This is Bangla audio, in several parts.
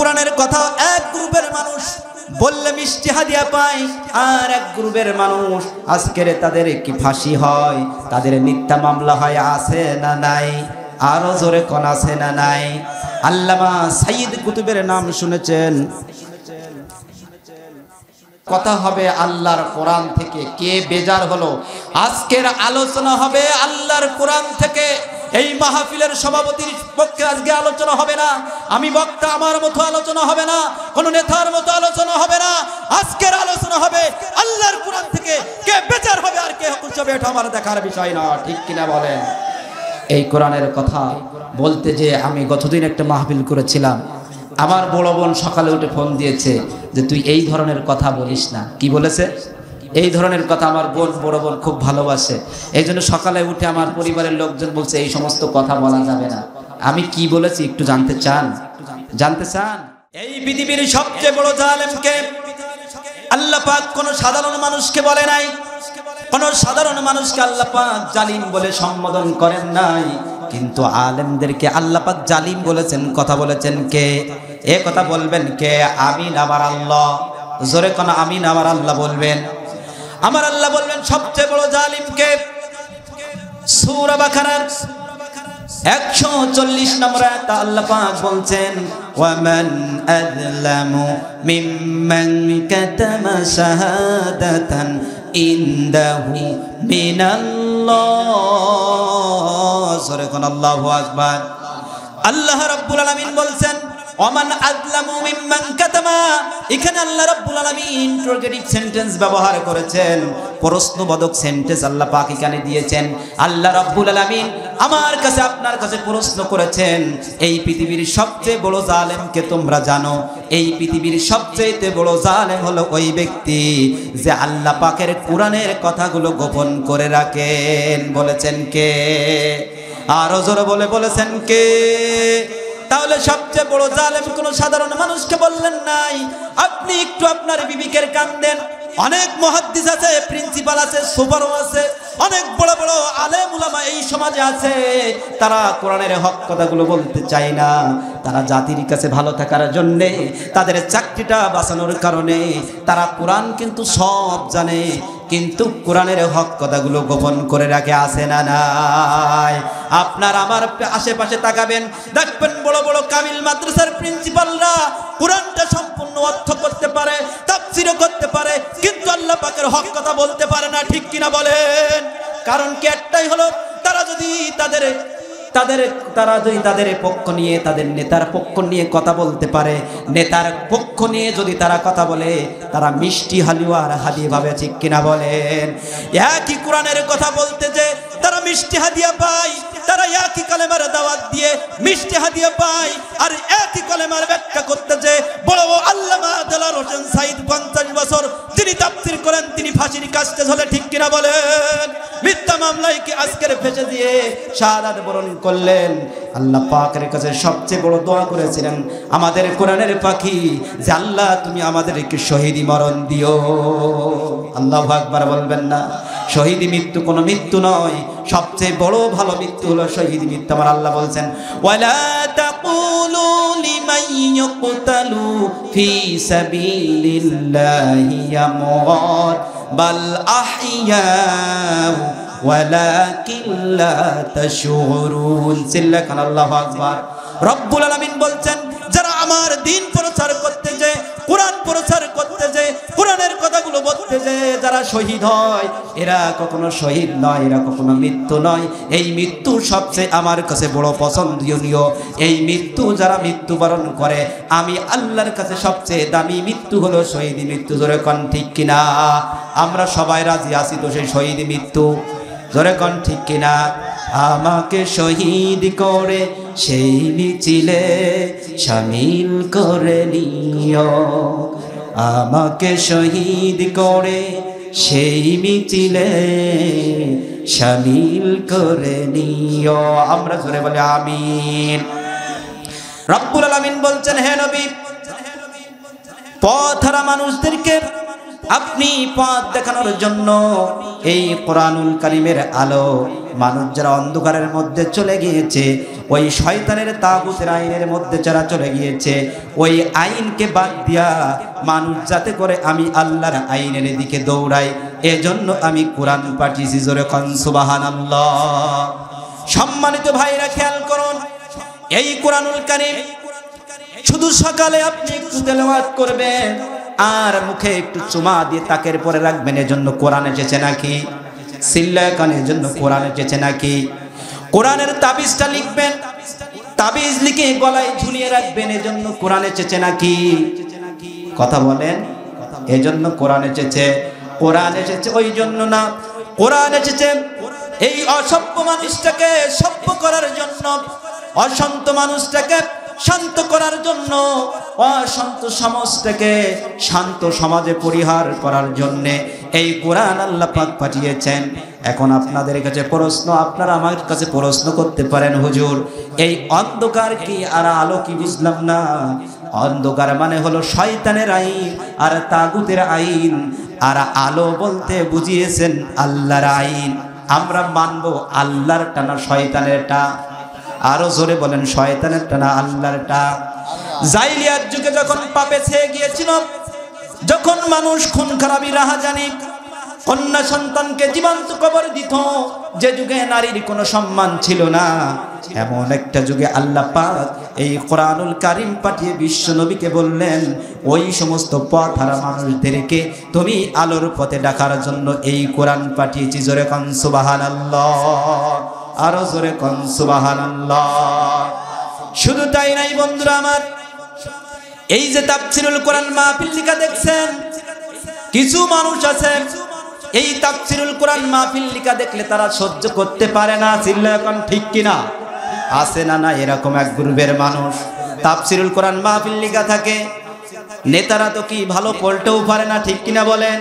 কোরআনের কথা এক গ্রুপের মানুষ বললে মিষ্টি হাদিয়া পায়, আর এক গ্রুপের মানুষ আজকের তাদের কি ফাঁসি হয়, তাদের মিথ্যা মামলা হয়, আছে না নাই? আরো জোরে কোন আছে না নাই? আল্লামা সাইয়্যিদ কুতুবের নাম শুনেছেন? কথা হবে আল্লাহর কোরআন থেকে। কে বেজার হলো? আজকের আলোচনা হবে আল্লাহর কোরআন থেকে। এই মাহফিলের সভাপতির পক্ষে আজকে আলোচনা হবে না, আমি বক্তা আমার মতো আলোচনা হবে না, কোন নেতার মতো আলোচনা হবে না। আজকের আলোচনা হবে আল্লাহর কোরআন থেকে। কে বেজার হবে আর কে খুশি হবে এটা আমার দেখার বিষয় না, ঠিক কিনা বলেন? এই কোরআনের কথা বলতে যে আমি গতদিন একটা মাহফিল করেছিলাম, আমার বড় বোন সকালে উঠে ফোন দিয়েছে যে তুই এই ধরনের কথা বলিস না। কি বলেছে? এই ধরনের কথা আমার বোন, বড় বোন খুব ভালোবাসে, এই জন্য সকালে উঠে আমার পরিবারের লোকজন বলছে এই সমস্ত কথা বলা যাবে না। আমি কি বলেছি একটু জানতে চান? জানতে চান? এই পৃথিবীর সবচেয়ে বড় জালেমকে আল্লাহ পাক কোন সাধারণ মানুষকে বলে নাই, কোন সাধারণ মানুষকে আল্লাহ পাক জালিম বলে সম্বোধন করেন নাই, কিন্তু আলেমদেরকে আল্লাহ পাক জালিম বলেছেন। কথা বলেছেন কে? এ কথা বলবেন কে? আমিন আমার আল্লাহ। জোরে কোন আমিন আমার আল্লাহ বলবেন। আমার আল্লাহ বলবেন সবচেয়ে বড় জালিম কে? সূরা বাকারার 140 নম্বর আয়াতে আল্লাহ পাক বলছেন ওয়ামান আযলামু মিম্মান কাতামা শাহাদাতান ইনদাহু মিনাল্লাহ। সূরা কোন আল্লাহু আকবার। আল্লাহ রাব্বুল আলামিন বলছেন ওমান আযলামু মিম্মান কাতামা। এখানে আল্লাহ রাব্বুল আলামিন ইন্টারোগেটিভ সেন্টেন্স ব্যবহার করেছেন, প্রশ্নবোধক সেন্টেন্স আল্লাহ পাক এখানে দিয়েছেন। আল্লাহ রাব্বুল আলামিন আমার কাছে আপনার কাছে প্রশ্ন করেছেন এই পৃথিবীর সবচেয়ে বড় জালেমকে তোমরা জানো? এই পৃথিবীর সবচেয়ে বড় জালেম হলো ওই ব্যক্তি যে আল্লাহ পাকের কোরআনের কথাগুলো গোপন করে রাখেন। বলেছেন কে? আরো জোরে বলেছেন কে? তাহলে সবচেয়ে বড় জালেম কোন সাধারণ মানুষকে বললেন নাই। আপনি একটু আপনার বিবেকের কান দেন। অনেক মুহাদ্দিস আছে, প্রিন্সিপাল আছে, সুপারও আছে, অনেক বড় বড় আলেম উলামা এই সমাজে আছে, তারা কোরআনের হক কথাগুলো বলতে চায় না। তারা জাতির কাছে ভালো থাকার জন্য, তাদের চাকরিটা বাঁচানোর কারণে তারা কোরআন কিন্তু সব জানে, কিন্তু কোরআনের হক কথাগুলো গোপন করে রাখে। আছে না নাই? আপনার আমার আশেপাশে তাকাবেন, দেখবেন বড় বড় কামিল মাদ্রাসার প্রিন্সিপালরা কোরআনটা সম্পূর্ণ অর্থ করতে পারে, তাফসীরও করতে পারে, কিন্তু আল্লাহ পাকের হক কথা বলতে পারে না। ঠিক কিনা বলেন? কারণ কি একটাই হলো, তারা যদি তাদের পক্ষ নিয়ে, তাদের নেতার পক্ষ নিয়ে কথা বলতে পারে, নেতার পক্ষ নিয়ে যদি তারা কথা বলে, তারা মিষ্টি হালুয়ার হাদি ভাবে। ঠিক কিনা বলেন? একই কোরআনের কথা বলতে যে তারা মিষ্টি হাদিয়া পায়, তারা একই কালেমার দাওয়াত দিয়ে মিষ্টি হাদিয়া পায়, আর একই কালেমার ব্যাখ্যা করতে যে বড় আল্লামা দেলাওয়ার হোসেন সাইদ 50 বছর যিনি তাফসীর করেন, তিনি ফাঁসির কাস্টে ঝোলে। ঠিক কিনা বলেন? মিথ্যা মামলায় কি আজকের ফেঁসে দিয়ে শাহাদাত বরণ করলেন। আল্লাহ পাকের কাছে সবচেয়ে বড় দোয়া করেছিলেন আমাদের কোরআনের পাখি যে আল্লাহ তুমি আমাদেরকে শহীদি মরণ দিও। আল্লাহু আকবার বলবেন না? শহীদি মৃত্যু কোনো মৃত্যু নয়, সবচেয়ে বড় ভালো মৃত্যু হলো শহীদি মৃত্যু। আমার আল্লাহ বলছেন ওয়ালা তাকুলু লিমান ইয়ুকতালু ফি সাবিলিল্লাহি ইয়ামুত বাল আহইয়া ওয়ালাকিন লা তাশউরুন। সিল্লাকান আল্লাহু আকবার। রব্বুল আলামিন বলছেন যারা আমার দ্বীন প্রচার করতে যায়, কোরআন প্রচার করতে যায়, কোরআনের কথাগুলো বলতে যায়, যারা শহীদ হয় এরা কখনো শহীদ নয়, এরা কখনো মৃত্যু নয়। এই মৃত্যু সবচেয়ে আমার কাছে বড় পছন্দনীয়। এই মৃত্যু যারা মৃত্যুবরণ করে, আমি আল্লাহর কাছে সবচেয়ে দামি মৃত্যু হলো শহীদ মৃত্যু। জোরে কোন ঠিক কিনা? আমরা সবাই রাজি আছি তো সেই শহীদ মৃত্যু? জোরে কোন ঠিক কিনা? আমাকে শহীদ করে সেই মিছিলে শামিল করে নিও, আমাকে শহীদ করে সেই মিছিলে শামিল করে নিও। আমরা জোরে বলি আমিন। রব্বুল আলামিন বলছেন হে নবী, পথহারা মানুষদেরকে আপনি পথ দেখানোর জন্য এই কোরআনুল কারীমের আলো মানুষ যারা অন্ধকারের মধ্যে চলে গিয়েছে, ওই শয়তানের তাগুতের আইনের মধ্যে যারা চলে গিয়েছে, ওই আইনকে বাদ দিয়া মানুষ যাতে করে আমি আল্লাহর আইনের দিকে দৌড়াই, এজন্য আমি কোরআন পাঠিয়েছি। জোরে কোন সুবহানাল্লাহ। সম্মানিত ভাইরা খেয়াল করুন, এই কোরআনুল কারীম শুধু সকালে আপনি একটু তেলাওয়াত করবেন আর মুখে একটু চুমা দিয়ে তাকের পরে রাখবেন, এজন্য কোরআন এসেছে নাকি? সিল্লায় কানের জন্য কোরআন এসেছে নাকি? কোরআনের তাবিজটা লিখবেন, তাবিজ লিখে গলায় ঝুলিয়ে রাখবেন, এজন্য কোরআন এসেছে নাকি? কথা বলেন, এজন্য কোরআন এসেছে? কোরআন এসেছে ওই জন্য না, কোরআন এসেছে এই অসভ্য মানুষটাকে সভ্য করার জন্য, অশান্ত মানুষটাকে শান্ত করার জন্য, অশান্ত সমাজটাকে শান্ত সমাজে পরিহার করার জন্য এই কোরআন আল্লাহ পাক পাঠিয়েছেন। এখন আপনাদের কাছে প্রশ্ন, আপনারা আমার কাছে প্রশ্ন করতে পারেন, হুজুর এই অন্ধকার কি আর আলো কি বুঝলাম না। অন্ধকার মানে হলো শয়তানের আইন আর তাগুতের আইন, আর আলো বলতে বুঝিয়েছেন আল্লাহর আইন। আমরা মানবো আল্লাহর টানা শয়তানেরটা? আরো জোরে বলেন, শয়তানের টানা আল্লাহরটা? জাইলিয়াত যুগে যখন পাপে ছেয়ে গিয়েছিল, যখন মানুষ খুন খারাপি রাহাজানি, কন্যা সন্তানকে জীবন্ত কবর দিত, যে যুগে নারীর কোনো সম্মান ছিল না, এমন একটা যুগে আল্লাহ পাক এই কোরআনুল কারীম পাঠিয়ে বিশ্ব নবীকে বললেন, ওই সমস্ত পথ হারা মানুষদেরকে তুমি আলোর পথে ডাকার জন্য এই কোরআন পাঠিয়েছি। জোরে কোন সুবহানাল্লাহ, আরো জোরে কোন সুবহানাল্লাহ। শুধু তাই নাই বন্ধুরা আমার, এই যে তাফসীরুল কোরআন মাহফিল লিখা দেখছেন, কিছু মানুষ আছে এই তাফসীরুল কোরআন মাহফিল লিখা দেখলে তারা সহ্য করতে পারে না। চিল্লা এখন ঠিক কিনা? আছে না না এরকম এক গ্রুপের মানুষ? তাফসীরুল কোরআন মাহফিল লিখা থাকে, নেতারা তো কি ভালো পড়তেও পারে না, ঠিক কিনা বলেন?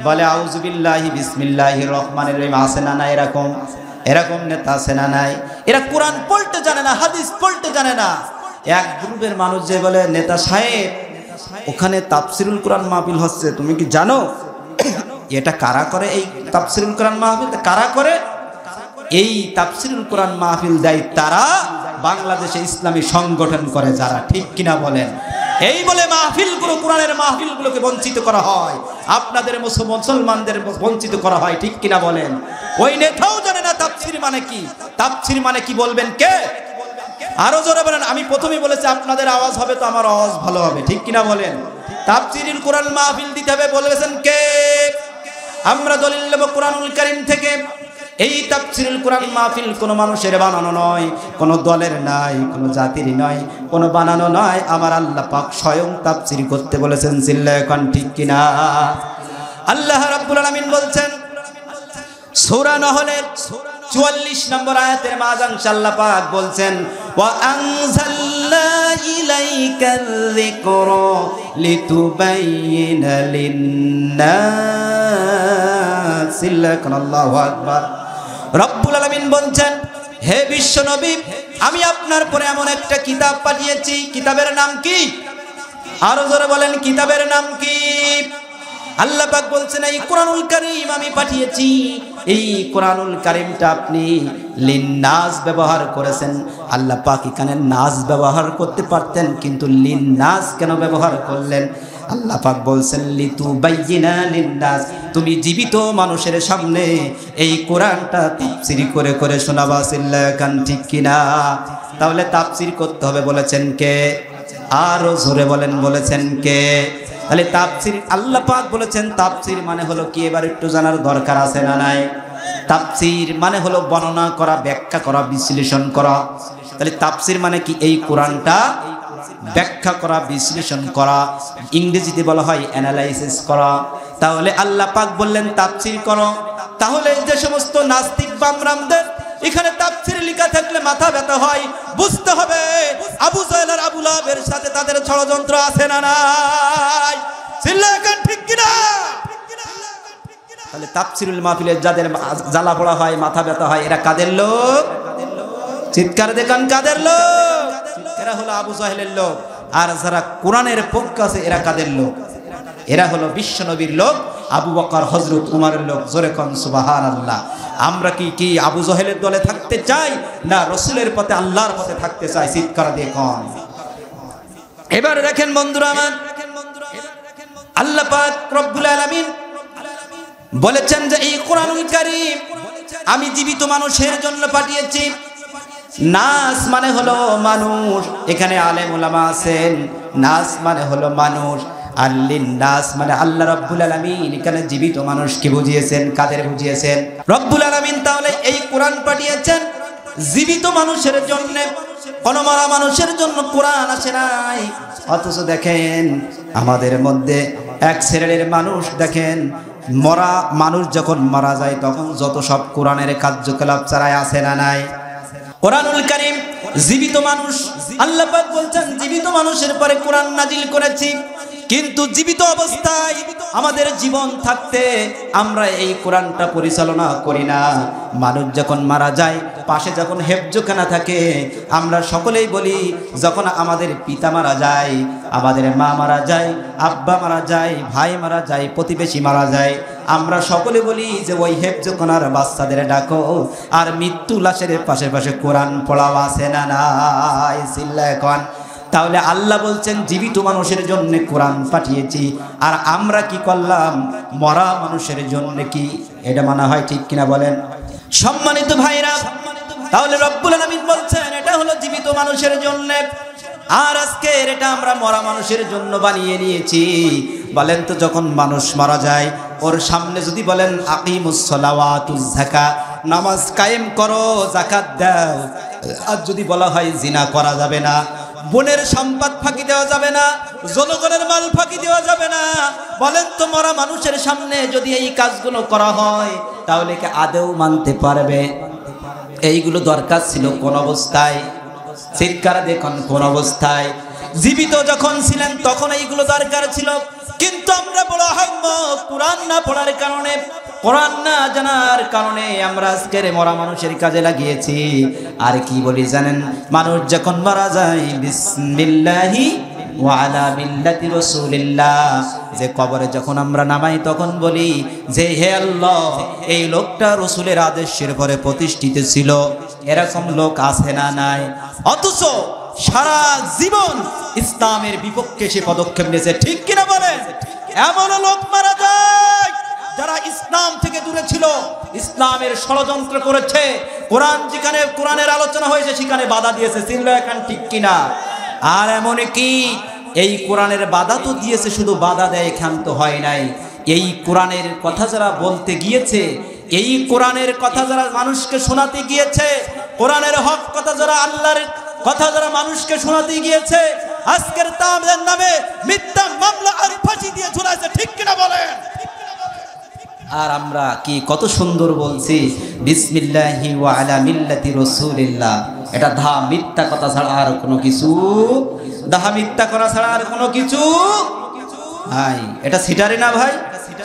বলে আউযু বিল্লাহি বিসমিল্লাহির রহমানির রহিম। আছে না না এরকম? এরকম নেতা আছে না নাই? এরা কোরআন পড়তে জানে না, হাদিস পড়তে জানে না। এক গ্রুপের মানুষ যে বলে, নেতা সাহেব ওখানে তাফসীরুল কোরআন মাহফিল হচ্ছে, তুমি কি জানো এটা কারা করে? এই তাফসীরুল কোরআন মাহফিল কারা করে? এই তাফসীরুল কোরআন মাহফিল দেয় তারা, বাংলাদেশে ইসলামী সংগঠন করে যারা, ঠিক কিনা বলেন? এই বলে মাহফিলগুলো, কোরআনের মাহফিলগুলোকে বঞ্চিত করা হয়, আপনাদের মুসলমানদের বঞ্চিত করা হয়, ঠিক কিনা বলেন? ওই নেতাও জানে না তাফসীর মানে কি। তাফসীর মানে কি বলবেন কে? আরো জোরে বলেন। আমি প্রথমেই বলেছি আপনাদের আওয়াজ হবে তো আমার আওয়াজ ভালো হবে, ঠিক কিনা বলেন? তাফসীরুল কোরআন মাহফিল দিতে হবে বলেছেন কে? আমরা দলিল নেব কোরআনুল কারীম থেকে। এই তাফসীরুল কোরআন মাহফিল কোনো মানুষের বানানো নয়, কোনো দলের নাই, কোনো জাতির নয়, কোনো বানানো নয়। আমার আল্লাহ পাক স্বয়ং তাফসীর করতে বলেছেন। চিল্লায়ে কোন ঠিক কিনা? আল্লাহ রাব্বুল আলামিন বলছেন সূরা নহলের 44 নম্বর আয়াতের মাঝাংশে আল্লাহ পাক বলছেন, ওয়া আনজালনা ইলাইকাল যিকরা লিতুবাইয়িনা লিন-নাস। আল্লাহু আকবার। রব্বুল আলামিন বলছেন, হে বিশ্ব নবী, আমি আপনার পরে এমন একটা কিতাব পাঠিয়েছি, কিতাবের নাম কি? আরো জোরে বলেন, কিতাবের নাম কি? আল্লাহ পাক বলছেন এই কোরআনুল কারীম আমি পাঠিয়েছি। এই কোরআনুল কারীমটা আপনি লিন-নাস ব্যবহার করেছেন। আল্লাহ পাক এখানে নাস ব্যবহার করতে পারতেন, কিন্তু লিন-নাস কেন ব্যবহার করলেন? আল্লাহ পাক বলছেন লিতুবাইয়িনা লিন-নাস, তুমি জীবিত মানুষের সামনে এই কোরআনটা তাফসীর করে করে শোনাবা। সিল্লাকান ঠিক কিনা? তাহলে তাফসীর করতে হবে বলেছেন কে? আরো জোরে বলেন, বলেছেন কে? তাহলে তাফসীর আল্লাহ পাক বলেছেন তাফসীর মানে হলো কি, এবার একটু জানার দরকার আছে না নাই? তাফসীর মানে হলো বর্ণনা করা, ব্যাখ্যা করা, বিশ্লেষণ করা। তাহলে তাফসীর মানে কি? এই কোরআনটা ব্যাখ্যা করা, বিশ্লেষণ করা, ইংরেজিতে বলা হয় অ্যানালাইসিস করা। তাহলে আল্লাহ পাক বললেন তাফসীর করো। তাহলে যে সমস্ত নাস্তিক বামরামদের এখানে তাফসীর লেখা থাকলে মাথা ব্যথা হয়, বুঝতে হবে আবু জাহেল আর আবু লাহাবের সাথে তাদের ষড়যন্ত্র আছে না নাই? চিল্লাকান ঠিক কিনা? তাহলে তাফসীরুল মাহফিলে যাদের জ্বালা পোড়া হয়, মাথা ব্যথা হয়, এরা কাদের লোক? চিৎকার দেখান, কাদের লোক? এরা হলো আবু জাহেলের লোক। আর যারা কোরআনের পক্ষ আছে এরা কাদের লোক? এরা হলো বিশ্ব নবীর লোক, আবু বকর হযরত উমরের লোক। জোরে কোন সুবহানাল্লাহ। আমরা কি আবু জহেলের দলে থাকতে চাই, না রাসূলের পথে আল্লাহর পথে থাকতে চাই? চিৎকার দিয়ে কোন। এবার দেখেন বন্ধুরা আমার, আল্লাহ পাক রব্বুল আলামিন বলেছেন যে এই কোরআনুল কারীম আমি জীবিত মানুষের জন্য পাঠিয়েছি। নাস মানে হলো মানুষ, এখানে আলেম উলামা আছেন। নাস মানে হলো মানুষ, আর লিন নাস মানে আল্লাহ রব্বুল আলামিন এখানে জীবিত মানুষকে বুঝিয়েছেন। কাদের বুঝিয়েছেন? রব্বুল আলামিন তাহলে এই কোরআন পাঠিয়েছেন জীবিত মানুষের জন্য, কোন মরা মানুষের জন্য কোরআন আসে নাই। অথচ দেখেন আমাদের মধ্যে এক শ্রেণীর মানুষ, দেখেন মরা মানুষ যখন মারা যায় তখন যত সব কোরআনের কার্যকলাপ চালায়, আসে না নাই? কোরআনুল কারীম জীবিত মানুষ, আল্লাহ পাক বলছেন জীবিত মানুষের পরে কোরআন নাজিল করেছি। কিন্তু জীবিত অবস্থায় আমাদের জীবন থাকতে আমরা এই কোরআনটা পরিচালনা করি না। মানুষ যখন মারা যায়, পাশে যখন হেফজখানা থাকে, আমরা সকলেই বলি যখন আমাদের পিতা মারা যায়, আমাদের মা মারা যায়, আব্বা মারা যায়, ভাই মারা যায়, প্রতিবেশী মারা যায়, আমরা সকলে বলি যে ওই হেফজখানার বাচ্চাদের ডাকো, আর মৃত্যু লাশের পাশে পাশে কোরআন পড়াও আছে না নাই? চিল্লা এখন। তাহলে আল্লাহ বলছেন জীবিত মানুষের জন্য কোরআন পাঠিয়েছি, আর আমরা কি করলাম? মরা মানুষের জন্য কি এটা মানা হয়? ঠিক কিনা বলেন সম্মানিত ভাইরা? তাহলে রব্বুল আলামিন বলছেন এটা হলো জীবিত মানুষের জন্য, আর আজকে এটা আমরা মরা মানুষের জন্য বানিয়ে নিয়েছি। বলেন তো যখন মানুষ মারা যায় ওর সামনে যদি বলেন আকিমুস সালাওয়াতুজ যাকাত, নামাজ কায়েম করো, যাকাত দাও, আর যদি বলা হয় জিনা করা যাবে না, বোনের সম্পদ ফাঁকি দেওয়া যাবে না, জনগণের মাল ফাঁকি দেওয়া যাবে না, বলেন তো মরা মানুষের সামনে যদি এই কাজগুলো করা হয় তাহলে কি আদৌ মানতে পারবে? এইগুলো দরকার ছিল কোন অবস্থায়? চিৎকার দেখুন, কোন অবস্থায়? জীবিত যখন ছিলেন তখন এইগুলো দরকার ছিল। কিন্তু আমরা বড় আহম্মক, কোরআন না পড়ার কারণে, কোরআন না জানার কারণে আমরা আজকের মরা মানুষের কাজে লাগিয়েছি। আর কি বলি জানেন? মানুষ যখন মারা যায় বিসমিল্লাহি ওয়া আলা মিল্লাতি রাসূলিল্লাহ, যে কবরে যখন আমরা নামাই তখন বলি যে হে আল্লাহ এই লোকটা রাসূলের আদেশের পরে প্রতিষ্ঠিত ছিল। এরকম লোক আছে না নাই? অথচ সারা জীবন ইসলামের বিপক্ষে সে পদক্ষেপ নিয়েছে। ঠিক কিনা বলেন? এমন লোক মারা যায় যারা ইসলাম থেকে দূরে ছিল, ইসলামের ষড়যন্ত্র করেছে, কোরআন যেখানে কোরআনের আলোচনা হয়েছে সেখানে বাধা দিয়েছে। চিল্লা এখন ঠিক কিনা? আর এমন কি এই কোরআনের বাধা তো দিয়েছে, শুধু বাধা দেয় ক্ষান্ত হয় নাই। এই কোরআনের কথা যারা বলতে গিয়েছে, এই কোরআনের কথা যারা মানুষকে শোনাতে গিয়েছে, কোরআনের হক কথা যারা, আল্লাহর কথা যারা মানুষকে শোনাতে গিয়েছে, আজকের তাদের নামে মিথ্যা মামলা আর ফাঁসি দিয়ে ঝুলাইছে। ঠিক কিনা বলেন? আর আমরা কি কত সুন্দর বলছি বিসমিল্লাহি ওয়া আলা মিল্লাতি রাসূলিল্লাহ। এটা মিথ্যা কথা ছাড়া আর কোনো কিছু, মিথ্যা করা ছাড়া আর কোনো কিছু ভাই। এটা সিটারি না ভাই?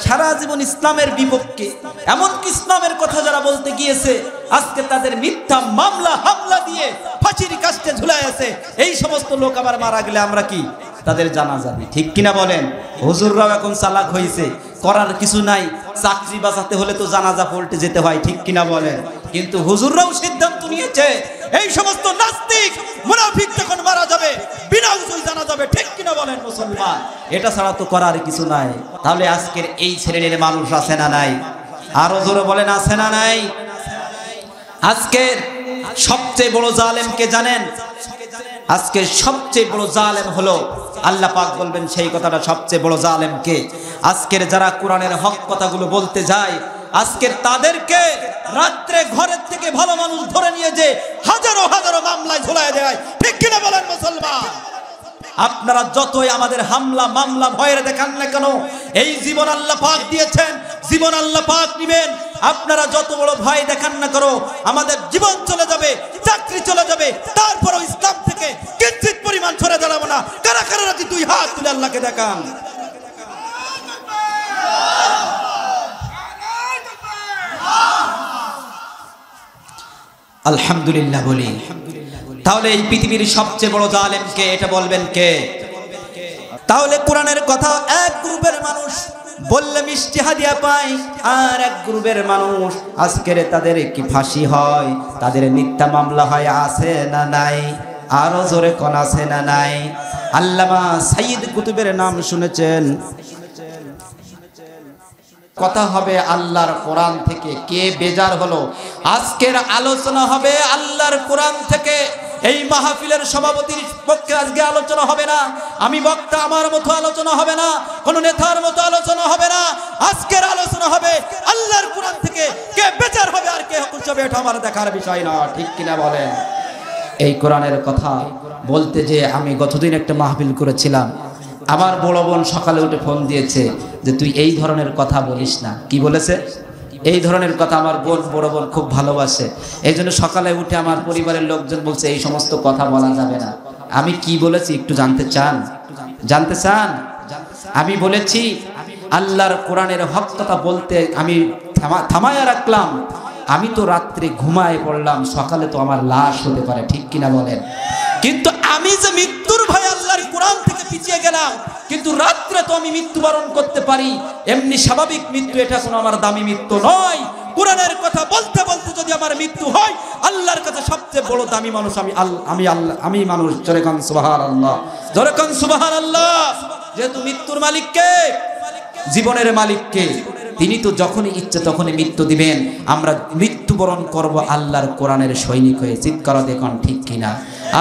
সারা জীবন ইসলামের বিপক্ষে, এমনকি ইসলামের কথা যারা বলতে গিয়েছে আজকে তাদের মিথ্যা মামলা হামলা দিয়ে ফাঁসির কাস্টে ঝুলাই আছে। এই সমস্ত লোক আবার মারা গেলে আমরা কি তাদের জানাজা দিই? ঠিক কিনা বলেন? হুজুররাও এখন চালাক হয়েছে, করার কিছু নাই, চাকরি বাঁচাতে হলে তো জানাজা পড়তে যেতে হয়। ঠিক কিনা বলেন? কিন্তু হুজুররাও সিদ্ধান্ত নিয়েছে এই সমস্ত নাস্তিক মুনাফিক যখন মারা যাবে বিনা হুজুর জানা যাবে। ঠিক কিনা বলেন মুসলমান? এটা ছাড়া তো করার কিছু নাই। তাহলে আজকের এই শ্রেণীর মানুষ আছে না নাই? আরো জোরে বলেন, আছে না নাই? আজকের সবচেয়ে বড় জালেমকে জানেন? আজকে সবচেয়ে বড় জালেম হলো, আল্লাহ পাক বলবেন সেই কথাটা সবচেয়ে বড় জালেমকে। আজকের যারা কোরআনের হক কথাগুলো বলতে যায়, আজকের তাদেরকে রাত্রে ঘরের থেকে ভালো মানুষ ধরে নিয়ে যে হাজারো হাজারো মামলায় ঝুলায় দেয়। ঠিক কিনা বলেন মুসলমান? আপনারা যতই আমাদের হামলা মামলা ভয়ের দেখান না কেন, এই জীবন আল্লাহ পাক দিয়েছেন, জীবন আল্লাহ পাক দিবেন। আপনারা যত বড় ভয় দেখান না করো, আমাদের জীবন চলে যাবে, চাকরি চলে যাবে, তারপরও ইসলাম থেকে কিঞ্চিত পরিমাণ সরে দাঁড়াবো না। কারা কারা রাজি দুই হাত তুলে আল্লাহকে দেখান। আলহামদুলিল্লাহ বলি। তাহলে এই পৃথিবীর সবচেয়ে বড় জালেম কে? এটা বলবেন কে? তাহলে কোরআনের কথা এক গ্রুপের মানুষ বললে মিষ্টি হাদিয়া পায়, আর এক গ্রুপের মানুষ আজকের তাদের কি ফাঁসি হয়, তাদের মিথ্যা মামলা হয়, আছে না নাই? আরো জোরে কোন আছে না নাই? আল্লামা সাইয়্যিদ কুতুবের নাম শুনেছেন? কথা হবে আল্লাহর কোরআন থেকে। কে বেজার হলো? আজকের আলোচনা হবে আল্লাহর কোরআন থেকে। এই মাহফিলের সভাপতির পক্ষে আজকে আলোচনা হবে না, আমি বক্তা আমার মতো আলোচনা হবে না, কোন নেতার মতো আলোচনা হবে না। আজকের আলোচনা হবে আল্লাহর কোরআন থেকে। কে বেজার হবে আর কে খুশি হবে এটা আমার দেখার বিষয় না, ঠিক কিনা বলেন? এই কোরআনের কথা বলতে যে আমি গতদিন একটা মাহফিল করেছিলাম, আমার বড় বোন সকালে উঠে ফোন দিয়েছে যে তুই এই ধরনের কথা বলিস না। কি বলেছে? এই ধরনের কথা আমার বড় বোন খুব ভালোবাসে, এই জন্য সকালে উঠে আমার পরিবারের লোকজন বলছে এই সমস্ত কথা বলা যাবে না। আমি কি বলেছি একটু জানতে চান? জানতে চান? আমি বলেছি আল্লাহর কোরআনের হক কথা বলতে আমি থামায়া রাখলাম। আমি তো রাত্রে ঘুমায় পড়লাম, সকালে তো আমার লাশ হতে পারে, ঠিক কিনা বলেন? কিন্তু আমি যে মৃত্যুর ভয় আল্লাহর কোরআন থেকে পিছিয়ে গেলাম, কিন্তু রাত্রে তো আমি মৃত্যুবরণ করতে পারি। এমনি স্বাভাবিক মৃত্যু, এটা কোনো আমার দামি মৃত্যু নয়। কোরআনের কথা বলতে বলতে যদি আমার মৃত্যু হয়, আল্লাহর কাছে সবচেয়ে বড় দামি মানুষ আমি মানুষ। জোরে কান সুবহানাল্লাহ, জোরে কান সুবহানাল্লাহ। যেহেতু মৃত্যুর মালিক কে? জীবনের মালিক কে? তিনি তো যখনই ইচ্ছে তখনই মৃত্যু দিবেন। আমরা মৃত্যুবরণ করব আল্লাহর কোরআনের সৈনিক হয়ে। চিৎকার দেখুন ঠিক কিনা,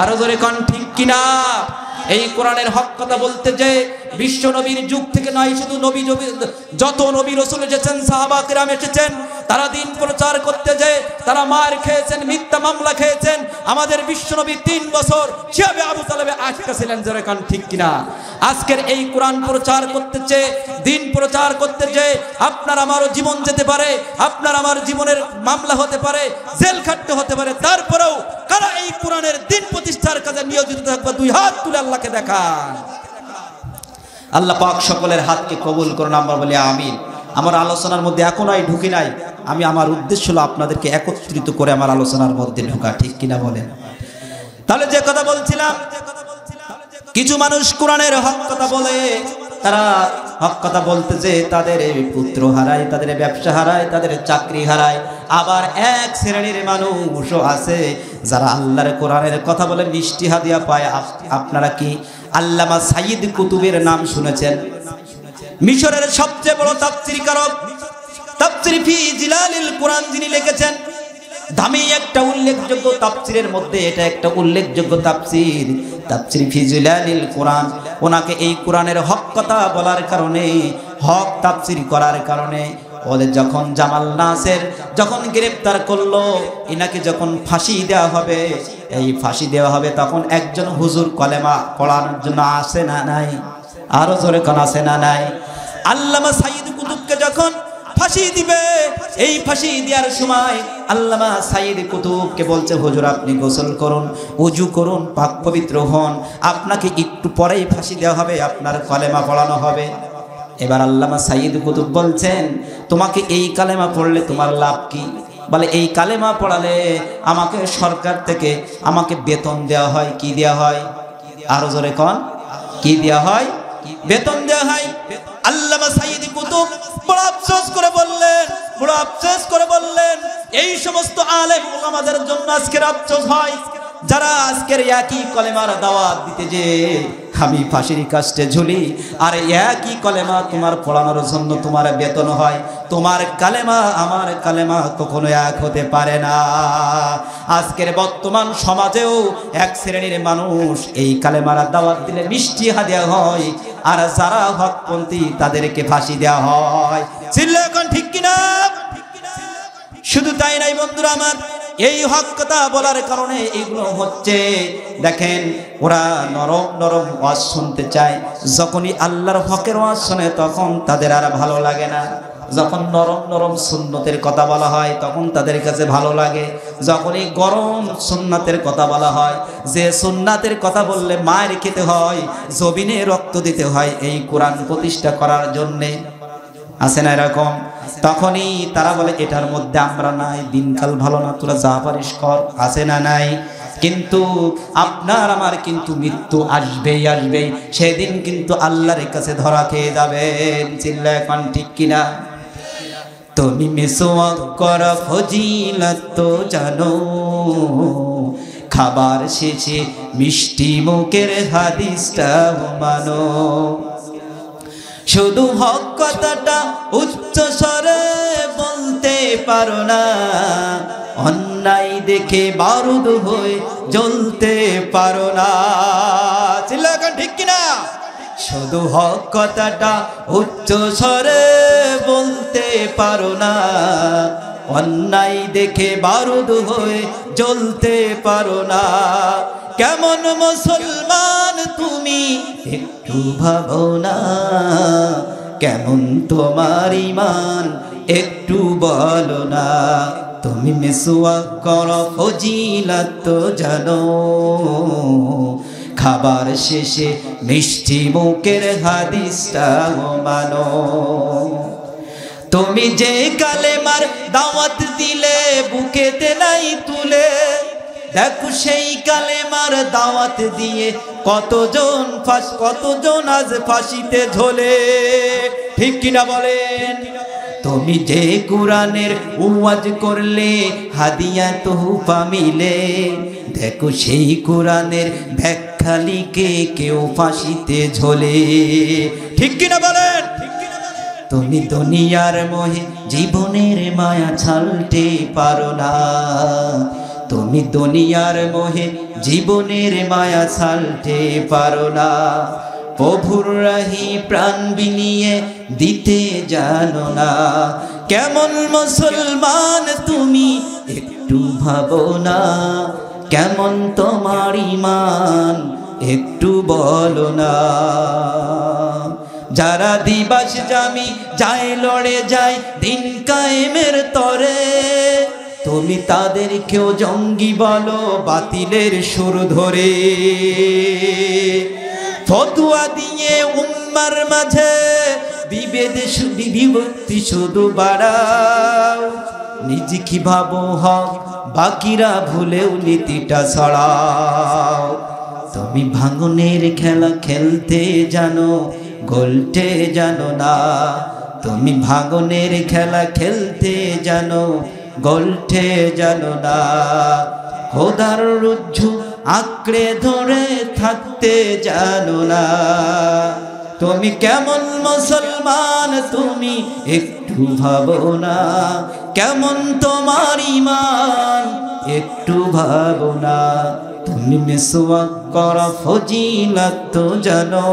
আরো জোরে কোন ঠিক কিনা? এই কোরআনের হক কথা বলতে যে বিশ্ব নবীর যুগ থেকে নয়, শুধু নবী যত নবী রাসূল এসেছেন, সাহাবা কিরাম এসেছেন, তারা দিন প্রচার করতে যে তারা মার খেয়েছেন, মিথ্যা মামলা খেয়েছেন। আমাদের বিশ্ব নবী 3 বছর শিয়াবে আবু তালেবে আটকা ছিলেন। জোরে কান ঠিক কিনা? আজকের এই কোরআন প্রচার করতে চেয়ে, দিন প্রচার করতে চেয়ে আপনার আমারও জীবন যেতে পারে, আপনার আমার জীবনের মামলা হতে পারে, জেল খাটতে হতে পারে। তারপরেও কারা এই কোরআনের দিন প্রতিষ্ঠার কাজে নিয়োজিত থাকবে? 2 হাত তুলে আল্লাহকে দেখান। আল্লাহ পাক সকলের হাতকে কবুল করুন, আমরা বলি আমিন। আমার আলোচনার মধ্যে এখনো ঢুকি নাই। আমি আমার উদ্দেশ্য হলো আপনাদেরকে একত্রিত করে আমার আলোচনার মধ্যে ঢোকা, ঠিক কিনা বলেন? তাহলে যে কথা বলছিলাম, কিছু মানুষ কোরআনের হক কথা বলে, তারা হক কথা বলতে যে তাদের পুত্র হারায়, তাদের ব্যবসা হারায়, তাদের চাকরি হারায়। আবার এক শ্রেণীর মানুষও আছে যারা আল্লাহর কোরআনের কথা বলে মিষ্টি হাদিয়া পায়। আপনারা কি আল্লামা সাইয়্যিদ কুতুবের নাম শুনেছেন? মিশরের সবচেয়ে বড় তাফসীরকারক, তাফসীর ফি জিলালিল কোরআন যিনি লিখেছেন, দামি একটা উল্লেখযোগ্য তাফসীরের মধ্যে এটা একটা উল্লেখযোগ্য তাফসীর, তাফসীর ফি জিলালিল কোরআন। ওনাকে এই কোরআনের হক কথা বলার কারণে, হক তাফসীর করার কারণে ওদের যখন জামাল নাসের যখন গ্রেফতার করলো, ইনাকে যখন ফাঁসি দেওয়া হবে, এই ফাঁসি দেওয়া হবে, তখন একজন হুজুর কলেমা পড়ানোর জন্য আসে না নাই? আরো জোরে কোন আছে না নাই? আল্লামা সাইয়্যিদ কুতুবকে যখন ফাঁসি দিবে, এই ফাঁসি দেওয়ার সময় আল্লামা সাইয়্যিদ কুতুবকে বলছে, হুজুর আপনি গোসল করুন, ওযু করুন, পাক পবিত্র হন, আপনাকে একটু পরেই ফাঁসি দেওয়া হবে, আপনার কলেমা পড়ানো হবে। এবার আল্লামা সাইয়্যিদ কুতুব বলছেন, তোমাকে এই কালেমা পড়লে তোমার লাভ কি? বলে এই কালেমা পড়ালে আমাকে সরকার থেকে আমাকে বেতন দেওয়া হয়। কি দেওয়া হয়? আরো জোরে কোন, কি দেওয়া হয়? বেতন দেওয়া হয়। আল্লামা সাইয়্যিদ কুতুব বড় আফসোস করে বললেন, বড় আফসোস করে বললেন, এই সমস্ত আলেম ওলামাদের জন্য আজকের আফসোস হয়, যারা আজকের একই কলেমার দাওয়াত দিতে যে আমি ফাঁসির কাস্টে ঝুলি, আর একই কলেমা তোমার পড়ানোর জন্য তোমার বেতন হয়। তোমার কালেমা আমার কালেমা কখনো এক হতে পারে না। আজকের বর্তমান সমাজেও এক শ্রেণীর মানুষ এই কালেমার দাওয়াত দিলে মিষ্টি হাদিয়া হয়, আর যারা হকপন্থী তাদেরকে ফাঁসি দেওয়া হয়। চিল্লা এখন ঠিক কিনা? শুধু তাই নাই বন্ধুরা আমার, এই হক কথা বলার কারণে এইগুলো হচ্ছে। দেখেন ওরা নরম নরম ওয়াজ শুনতে চায়, যখনই আল্লাহর হকের ওয়াজ শুনে তখন তাদের আর ভালো লাগে না। যখন নরম নরম সুন্নতের কথা বলা হয় তখন তাদের কাছে ভালো লাগে। যখনই গরম সুন্নাতের কথা বলা হয়, যে সুন্নাতের কথা বললে মায়ের খেতে হয়, জমিনে রক্ত দিতে হয় এই কোরআন প্রতিষ্ঠা করার জন্যে, আছে না এরকম? তখনই তারা বলে এটার মধ্যে আমরা নাই, দিনকাল ভালো না, তোরা যা পারিস কর, আছে না নাই? কিন্তু আপনার আমার কিন্তু মৃত্যু আসবেই আসবেই, সেদিন কিন্তু আল্লাহর কাছে ধরা খেয়ে যাবেন। চিল্লা এখন ঠিক কিনা? তুমি মিসওয়াক করা ফজিলত তো জানো, খাবার শেষে মিষ্টি মুখের হাদিসটাও মানো। শুধু হক কথাটা উচ্চ স্বরে বলতে পারো না, অন্যায় দেখে বারুদ হয়ে জ্বলতে পারো না। চিল্লা এখন ঠিক কিনা? শুধু হক কথাটা উচ্চ স্বরে বলতে পারো না, অন্যায় দেখে বারুদ হয়ে জ্বলতে পারো না। কেমন মুসলমান তুমি একটু ভাবো না, কেমন তোমার ঈমান একটু বলো না। তুমি মিসওয়াক করো ফজিলত তো জানো, খাবার শেষে মিষ্টি মুখের হাদিসটাও মানো। তুমি যে কালেমার দাওয়াত দিলে বুকেতে নাই তুলে, দেখো সেই কালেমার দাওয়াত দিয়ে কতজন আজ ফাঁসিতে ঝোলে। ঠিক কিনা বলেন? তুমি যে কোরআনের ওয়াজ করলে হাদিয়া তোহফা মিলে, দেখো সেই কোরআনের ব্যাখ্যা লিখে কেউ ফাঁসিতে ঝোলে। ঠিক কিনা বলেন? তুমি দুনিয়ার মোহে জীবনের মায়া ছাড়তে পারো না, তুমি দুনিয়ার মোহে জীবনের মায়া ছাড়তে পারো না। প্রভুর রাহি প্রাণ বিনিয়ে দিতে জানো না, কেমন মুসলমান তুমি একটু ভাবো না, কেমন তোমার ঈমান একটু বলো না। যারা দিবাস জামি যায় লড়ে যায় দিন কায়েমের তরে, তুমি তাদেরকেও জঙ্গি বলো বাতিলের সুর ধরে। ফতোয়া দিয়ে উম্মার মাঝে বিভক্তি শুধু বাড়াও, নিজে কি ভাবো হক বাকিরা ভুলেও নীতিটা ছড়াও। তুমি ভাঙনের খেলা খেলতে জানো, গোলটে জানো না। তুমি ভাঙনের খেলা খেলতে জানো, গোলটে জানো না। খোদার রজ্জু আঁকড়ে ধরে থাকতে জানো না। তুমি কেমন মুসলমান তুমি একটু ভাবো না, কেমন তোমার ঈমান একটু ভাবো না। তুমি মিসওয়াক করা ফজিলত তো জানো,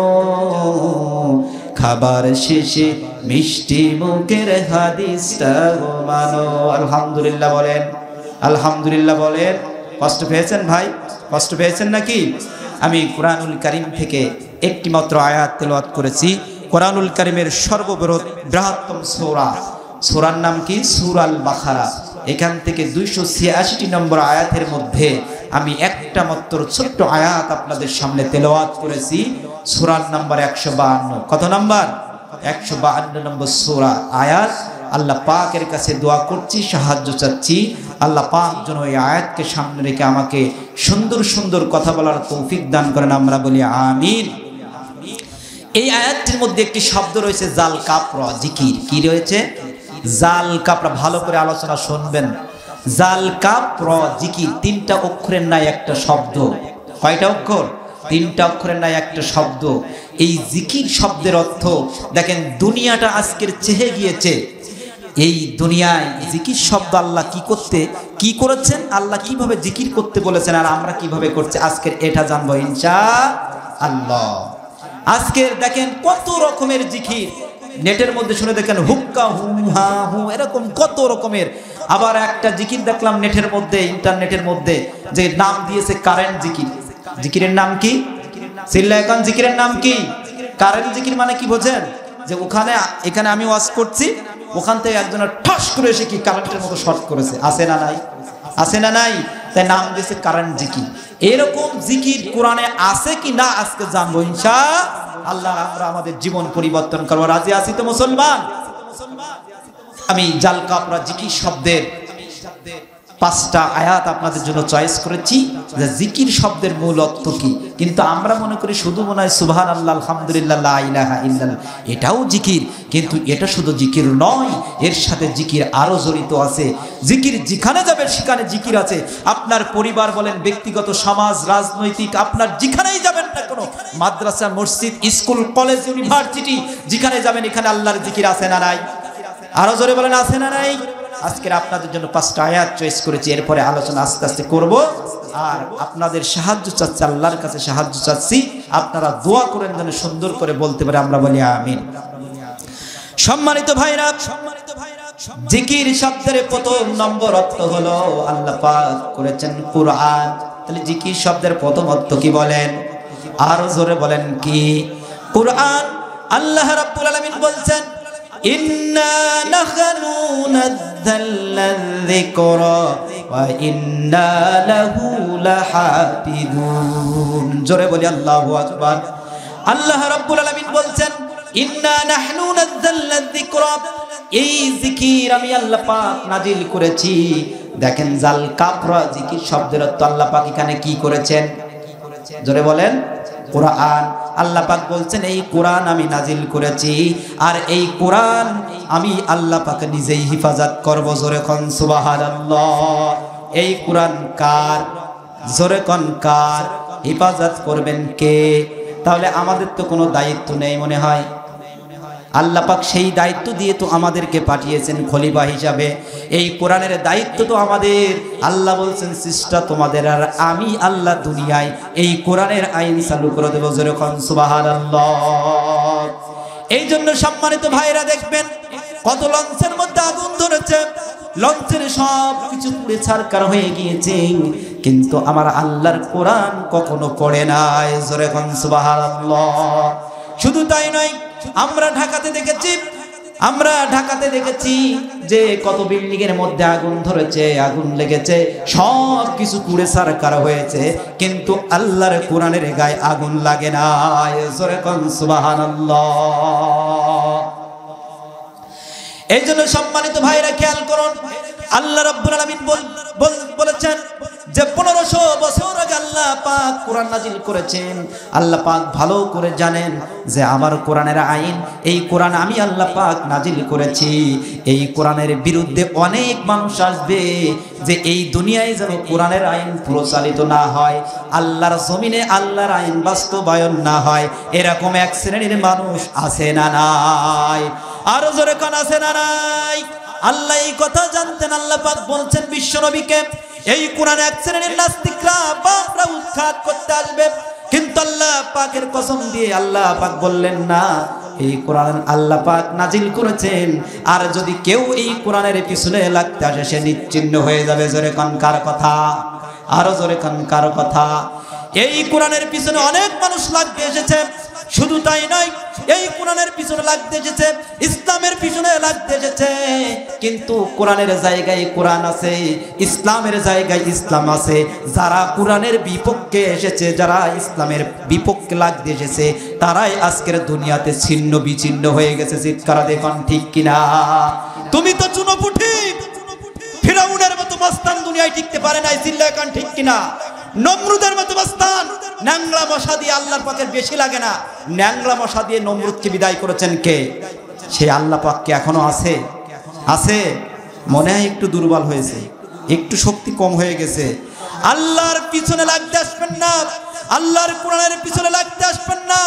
খাবার শেষে মিষ্টি মুখের হাদিসটাও মানো। আলহামদুলিল্লাহ বলেন, আলহামদুলিল্লাহ বলেন। কষ্ট পেয়েছেন ভাই? কষ্ট পেয়েছেন নাকি? আমি কোরআনুল কারীম থেকে একটি মাত্র আয়াত তেলাওয়াত করেছি। কোরআনুল কারীমের সর্ববৃহত্তম সূরা, সূরার নাম কি? সূরাল বাকারা। এখান থেকে 286 নম্বর আয়াতের মধ্যে আমি একটা মাত্র ছোট্ট আয়াত আপনাদের সামনে তেলাওয়াত করেছি। সূরার নাম্বার 152। কত নাম্বার? 152 নম্বর সূরা আয়াত। আল্লাহ পাকের কাছে দোয়া করছি, সাহায্য চাচ্ছি। আল্লাহ পাক যেন এই আয়াতকে সামনে রেখে আমাকে সুন্দর সুন্দর কথা বলার তৌফিক দান করেন। আমরা বলি আমিন। এই আয়াতটির মধ্যে একটি শব্দ রয়েছে জাল কাপড়া, জিকির। কি রয়েছে? জাল কাপড়া। ভালো করে আলোচনা শুনবেন। জাল কাপড়া জিকির, 3টা অক্ষরের নাই একটা শব্দ। কয়টা অক্ষর? 3টা অক্ষরের নাই একটা শব্দ। এই জিকির শব্দের অর্থ দেখেন, দুনিয়াটা আজকের চেয়ে গিয়েছে। এই দুনিয়ায় জিকির শব্দ আল্লাহ কি করেছেন, আল্লাহ কিভাবে জিকির করতে বলেছেন, আর আমরা কিভাবে করছি, আজকের এটা জানবো ইনশাআল্লাহ। আজকের দেখেন কত রকমের জিকির নেটের মধ্যে শুনে দেখেন, হুক্কা হু হা হু, এরকম কত রকমের। আবার একটা জিকির দেখলাম নেটের মধ্যে, ইন্টারনেটের মধ্যে, যে নাম দিয়েছে কারেন্ট জিকির। জিকিরের নাম কি? সিল্লা এখন জিকিরের নাম কি? কারেন্ট জিকির। মানে কি বোঝেন? যে এখানে আমি ওয়াজ করছি, ওখান থেকে একজনের ঠাস করে এসে কি কারেন্টের মতো শর্ট করেছে। আছে না নাই? আছে না নাই? তাই নাম দিয়েছে কারেন্ট জিকির। এরকম জিকির কোরআনে আছে কি না আজকে জানবো ইনশাআল্লাহ। আমরা আমাদের জীবন পরিবর্তন করবো। রাজি আছি তো মুসলমান? আমি জাল কাপড়া জিকির শব্দের 5টা আয়াত আপনাদের জন্য চয়েস করেছি যে জিকির শব্দের মূল অর্থ কি। কিন্তু আমরা মনে করি শুধু মনে হয় সুবহানাল্লাহ, আলহামদুলিল্লাহ, লা ইলাহা ইল্লাল্লাহ, এটাও জিকির। কিন্তু এটা শুধু জিকির নয়, এর সাথে জিকির আরো জড়িত আছে। জিকির যেখানে যাবে সেখানে জিকির আছে। আপনার পরিবার বলেন, ব্যক্তিগত, সমাজ, রাজনৈতিক, আপনার যেখানেই যাবেন না কেন, মাদ্রাসা, মসজিদ, স্কুল, কলেজ, ইউনিভার্সিটি, যেখানে যাবেন এখানে আল্লাহর জিকির আছে না নাই? আরো জোরে বলেন, আছে না নাই? আজকের আপনাদের জন্য 5টা আয়াত চয়েস করেছি, এরপরে আলোচনা আস্তে আস্তে করব। আর আপনাদের সাহায্য চাচ্ছি, আল্লাহর কাছে সাহায্য চাচ্ছি, আপনারা দোয়া করেন যেন সুন্দর করে বলতে পারে, আমরা বলি আমিন। সম্মানিত ভাইরা, জিকির শব্দের প্রথম নম্বর অর্থ হলো আল্লাহ পাক করেছেন কুরআন। তাহলে জিকির শব্দের প্রথম অর্থ কি বলেন? আরো জোরে বলেন কি? কুরআন। আল্লাহ রাব্বুল আলামিন বলছেন, ইন্না নাহনু নাযালনা যিকরা ওয়া ইন্না লাহু লাহাফিজুন। জোরে বলি আল্লাহু আকবার। আল্লাহ রাব্বুল আলামিন বলছেন, ইন্না নাহনু নাযালনা যিকরা, এই জিকির আমি আল্লাহ পাক নাজিল করেছি। দেখেন, জাল কাফরা, জিকির শব্দের অর্থ আল্লাহ পাক এখানে কি করেছেন? জোরে বলেন, কোরআন। আল্লাহ পাক বলছেন, এই কোরআন আমি নাজিল করেছি, আর এই কোরআন আমি আল্লাহ পাক নিজেই হিফাজত করব। জোরে কোন সুবহানাল্লাহ। এই কোরআন কার? জোরে কোন কার? হিফাজত করবেন কে? তাহলে আমাদের তো কোনো দায়িত্ব নেই মনে হয়। আল্লাহ পাক সেই দায়িত্ব দিয়ে তো আমাদেরকে পাঠিয়েছেন খলিফা হিসাবে। এই কোরআনের দায়িত্ব তো আমাদের। আল্লাহ বলছেন, সৃষ্টা তোমাদের, আর আমি আল্লাহ দুনিয়ায় এই কোরআনের আইন চালু করে দেব। যেরকম সুবহানাল্লাহ। এই জন্য সম্মানিত ভাইরা দেখবেন, কত লঞ্চের মধ্যে আগুন ধরেছে, লঞ্চের সব কিছু পুড়ে ছারখার হয়ে গিয়েছে, কিন্তু আমার আল্লাহর কোরআন কখনো পড়ে নাই। যেরকম সুবহানাল্লাহ। শুধু তাই নয়, আমরা ঢাকাতে দেখেছি যে কত বিল্ডিং এর মধ্যে আগুন ধরেছে, আগুন লেগেছে, সব কিছু পুড়ে ছারখার হয়েছে, কিন্তু আল্লাহর কোরআনের গায়ে আগুন লাগে না। সুবহানাল্লাহ। এই জন্য সম্মানিত ভাইরা খেয়াল করুন, আল্লাহ রাব্বুল আলামিন বলেছেন যে 1500 বছর আগে আল্লাহ পাক কোরআন নাজিল করেছেন। আল্লাহ পাক ভালো করে জানেন যে আমার কোরআনের আইন, এই কোরআন আমি আল্লাহ পাক নাজিল করেছি। এই কোরআনের বিরুদ্ধে অনেক মানুষ আসবে, যে এই দুনিয়ায় যেন কোরআনের আইন প্রচালিত না হয়, আল্লাহর জমিনে আল্লাহর আইন বাস্তবায়ন না হয়, এরকম এক শ্রেণীর মানুষ আছে না নাই? আরো জোরে কোন আছে না নাই? আল্লাহ এই কথা জানতেন। আল্লাহ পাক বলছেন বিশ্ব নবীকে, এই কোরআন এক শ্রেণীর নাস্তিকরা বাপরা উৎখাত করতে আসবে, কিন্তু আল্লাহ পাকের কসম দিয়ে আল্লাহ পাক বললেন না, এই কোরআন আল্লাহ পাক নাজিল করেছেন, আর যদি কেউ এই কোরআনের পিছনে লাগতে আসে সে নিশ্চিহ্ন হয়ে যাবে। জোরে কোন কার কথা? আরো জোরে কোন কার কথা? এই কোরআনের পিছনে অনেক মানুষ লাগতে এসেছে। শুধু তাই নয়, এই কোরআনের পিছনে লাগতে এসেছে, ইসলামের পিছনে লাগতে এসেছে, কিন্তু কোরআনের জায়গায় কোরআন আছে, ইসলামের জায়গায় ইসলাম আছে। যারা কোরআনের বিপক্ষে এসেছে, যারা ইসলামের বিপক্ষে লাগতে এসেছে, তারাই আজকের দুনিয়াতে ছিন্ন বিচ্ছিন্ন হয়ে গেছে। চিৎকার দেখুন, ঠিক কিনা? তুমি তো চুনোপুটি, ফিরাউনের মতো মস্তান দুনিয়ায় টিকতে পারে নাই। চিল্লায় কান, ঠিক কিনা? নমরুদের মতো মস্তান, ন্যাংরা মশা দিয়ে আল্লাহর পাকের বেশি লাগে না, ন্যাংরা মশা দিয়ে নমরুদকে বিদায় করেছেন কে? সে আল্লাহ পাককে এখনো আছে? আছে? মনে হয় একটু দুর্বল হয়েছে, একটু শক্তি কম হয়ে গেছে। আল্লাহর পিছনে লাগতে আসবেন না, আল্লাহর কোরআনের পিছনে লাগতে আসবেন না।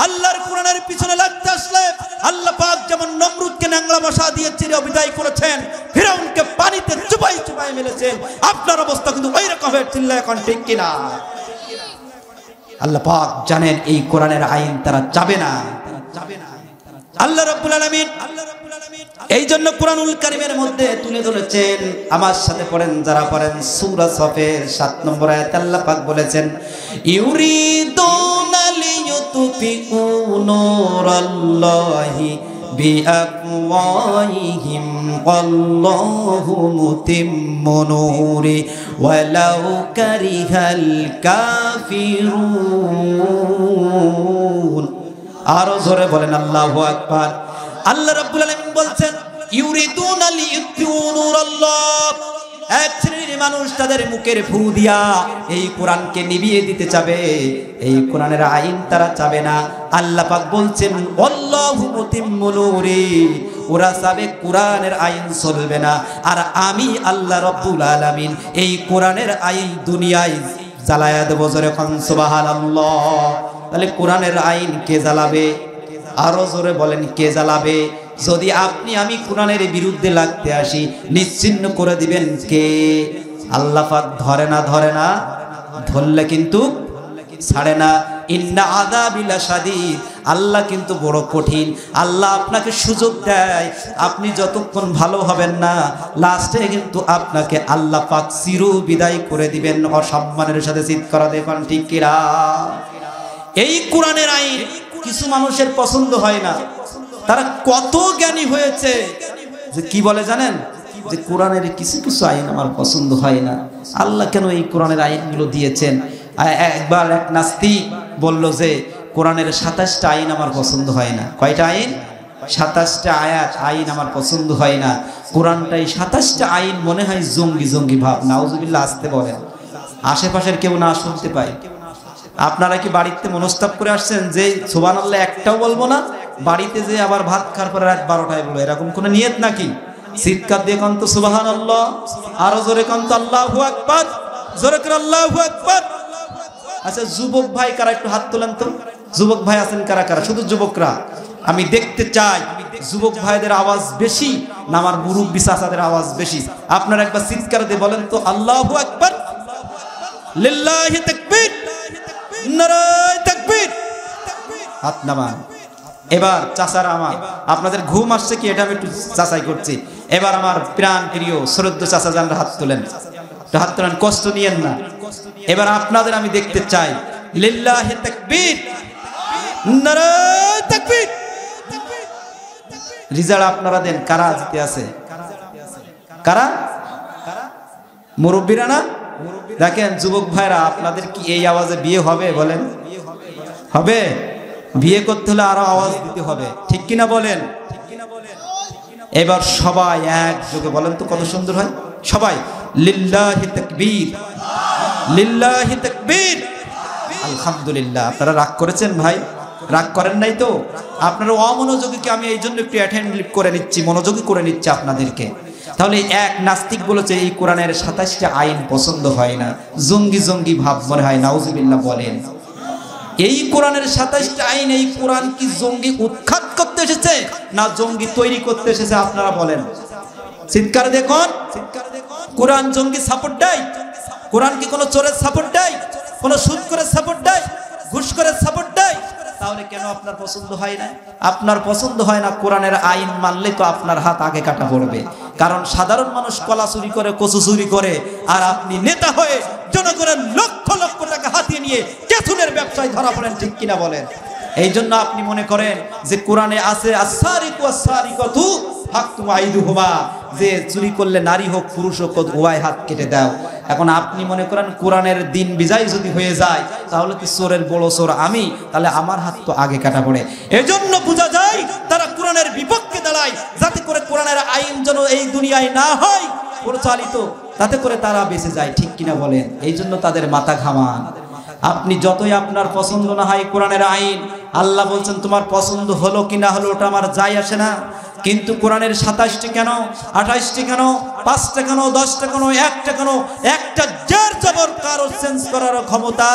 আল্লাহর কোরআনের পিছনে লাগতে আসলে আল্লাহ পাক যেমন নমরুদকে ন্যাংরা মশা দিয়ে চিরে বিদায় করেছেন, ফিরাউনকে পানিতে চুবাই চুবাই মেরেছেন, আপনার অবস্থা কিন্তু ওই রকম হয়ে। চিল্লায় এখন, ঠিক কিনা? আল্লাহ পাক জানেন এই কোরআনের আইন তারা যাবে না। আল্লাহ রাব্বুল আলামিন এই জন্য কোরআনুল কারীমের মধ্যে তুলে ধরেছেন। আমার সাথে পড়েন, যারা পড়েন, সূরা সফের 7 নম্বর আয়াত আল্লাহ পাক বলেছেন, ইউরিদুনা লিয়ুতফিউ নূরাল্লাহি বিআফওয়াহিহিম ওয়াল্লাহু মুতিম্মু নূরি ওয়ালাউ কারিহাল কাফিরুন। আরো জোরে বলেন আল্লাহু আকবার। আল্লাহ রাব্বুল আলামিন বলছেন, ইউরিদুনা লিইউতিউ নূরাল্লাহ, এক শ্রেণীর মানুষ তাদের মুখের ফু দিয়া এই কোরআনকে নিভিয়ে দিতে চাবে, এই কোরআনের আইন তারা চাবে না। আল্লাহ পাক বলছেন আল্লাহু মুতিম্মু নূরি, ওরা চাবে কোরআনের আইন চলবে না, আর আমি আল্লাহ রাব্বুল আলামিন এই কোরআনের আইন দুনিয়ায় জ্বালায়া দেব। জোরে কোন সুবহানাল্লাহ। তাহলে কোরআনের আইন কে জ্বালাবে? আরো জোরে বলেন কে জ্বালাবে? যদি আপনি আমি কোরআনের বিরুদ্ধে লাগতে আসি, নিশ্চিহ্ন করে দিবেন কে? আল্লাহ পাক ধরে না, ধরে না, ধরলে কিন্তু ছাড়ে না। ইন্না আযাবি লাশাদীদ, আল্লাহ কিন্তু বড় কঠিন। আল্লাহ আপনাকে সুযোগ দেয়, আপনি যতক্ষণ ভালো হবেন না, লাস্টে কিন্তু আপনাকে আল্লাহ পাক চির বিদায় করে দিবেন অসম্মানের সাথে। চিৎকার দেখুন ঠিক কিনা? এই কোরআনের আইন কিছু মানুষের পছন্দ হয় না। তারা কত জ্ঞানী হয়েছে যে কি বলে জানেন, যে কোরআনের কিছু কিছু আইন আমার পছন্দ হয় না। আল্লাহ কেন এই কোরআনের আইনগুলো দিয়েছেন? একবার এক নাস্তিক বলল যে কোরআনের ২৭টা আইন আমার পছন্দ হয় না। কয়টা আইন? ২৭টা আইন আমার পছন্দ হয় না। কোরআনটাই ২৭টা আইন মনে হয় জঙ্গি জঙ্গি ভাব। নাউজুবিল্লাহ আসতে বলেন, আশেপাশের কেউ না শুনতে পায়। আপনারা কি বাড়িতে মনস্তাব করে আসছেন যে সুবহানাল্লাহ একটাও বলবো না, বাড়িতে যে আবার ভাত খাওয়ার পরে রাত 12টায় বলবো, এরকম কোন নিয়ত নাকি? চিৎকার দিয়ে কন্ত সুবহানাল্লাহ, আরো জোরে কন্ত আল্লাহু আকবার, জোরে করে আল্লাহু আকবার। আচ্ছা যুবক ভাই কারা একটু হাত তোলেন তো? যুবক ভাই আছেন কারা কারা? শুধু যুবকরা। আমি দেখতে চাই যুবক ভাইদের আওয়াজ বেশি না আমার মুরব্বি চাচাদের আওয়াজ বেশি? আপনারা একবার চিৎকার দিয়ে বলেন তো আল্লাহু আকবার, লিল্লাহি তাকবীর, নারায়ে তাকবীর। হাত নামান। এবার চাচারা আমার, আপনাদের ঘুম আসছে কি এটা আমি একটু যাচাই করছি। এবার আমার প্রাণ প্রিয় শ্রদ্ধেয় চাচা জানরা হাত তোলেন, হাত তোলেন, কষ্ট নিয়েন না। এবার আপনাদের আমি দেখতে চাই লিল্লাহি তাকবীর, নারায়ে তাকবীর। রিজাল্ট আপনারা দেন, কারা জিতে আছে? কারা? মুরব্বীরা না? দেখেন যুবক ভাইরা, আপনাদের কি এই আওয়াজে বিয়ে হবে? বলেন হবে? বিয়ে করতে হলে আরো আওয়াজ দিতে হবে, ঠিক কিনা বলেন? এবার সবাই একযোগে বলেন তো কত সুন্দর হয়। সবাই লিল্লাহি তাকবীর, লিল্লাহি তাকবীর। আলহামদুলিল্লাহ। আপনারা রাগ করেছেন ভাই? রাগ করেন নাই তো? আপনারা অমনোযোগীকে আমি এই জন্য একটু অ্যাটেন্ড করে নিচ্ছি, মনোযোগী করে নিচ্ছি আপনাদেরকে। তাহলে এক নাস্তিক বলেছে এই কোরআনের ২৭টা আইন পছন্দ হয় না, জঙ্গি জঙ্গি ভাব মনে হয়। নাউজুবিল্লাহ বলেন। এই কোরআনের ২৭টা আইন, এই কোরআন কি জঙ্গি উৎখাত করতে এসেছে না জঙ্গি তৈরি করতে এসেছে? আপনারা বলেন। চিৎকার দেখুন। কোরআন জঙ্গি সাপোর্ট দেয়? কোরআন কি কোনো চোরের সাপোর্ট দেয়? কোনো সুদ করে সাপোর্ট দেয়? ঘুষ করে সাপোর্ট দেয়? তাহলে কেন আপনার পছন্দ হয় না? আপনার পছন্দ হয় না কোরআনের আইন মানলে তো আপনার হাত আগে কাটা পড়বে। কারণ সাধারণ মানুষ কলা চুরি করে, কচু চুরি করে, আর আপনি নেতা হয়ে জনগণের লক্ষ লক্ষ টাকা হাতিয়ে নিয়ে কেথুনের ব্যবসায় ধরা পড়েন, ঠিক কিনা বলেন? এই জন্য আপনি মনে করেন যে কোরআনে আছে আস-সারিকু আস-সারিকাতু ফাকতু আইদুহুমা, যে চুরি করলে নারী হোক পুরুষ হোক উভয় হাত কেটে দাও। এখন আপনি মনে করেন কোরআনের দিন বিজয় যদি হয়ে যায় তাহলে কি চোরের বড় চোর আমি, তাহলে আমার হাত তো আগে কাটা পড়ে। এজন্য বোঝা যায় তারা কোরআনের বিপক্ষে দাঁড়ায়, যাতে করে কোরআনের আইন যেন এই দুনিয়ায় না হয় পরিচালিত, তাতে করে তারা বেঁচে যায়, ঠিক কিনা বলেন? এই জন্য তাদের মাথা ঘামান। আপনি যতই আপনার পছন্দ না হয় কোরআনের আইন, আল্লাহ বলছেন তোমার পছন্দ হলো কি না হলো ওটা আমার যায় আসে না। কিন্তু কোরআনের ২৭টি কেন, ২৮টি কেন, ৫টা কেন, ১০টা কেন, একটা কেন, একটা জের জবর কারো চেঞ্জ করার ক্ষমতা,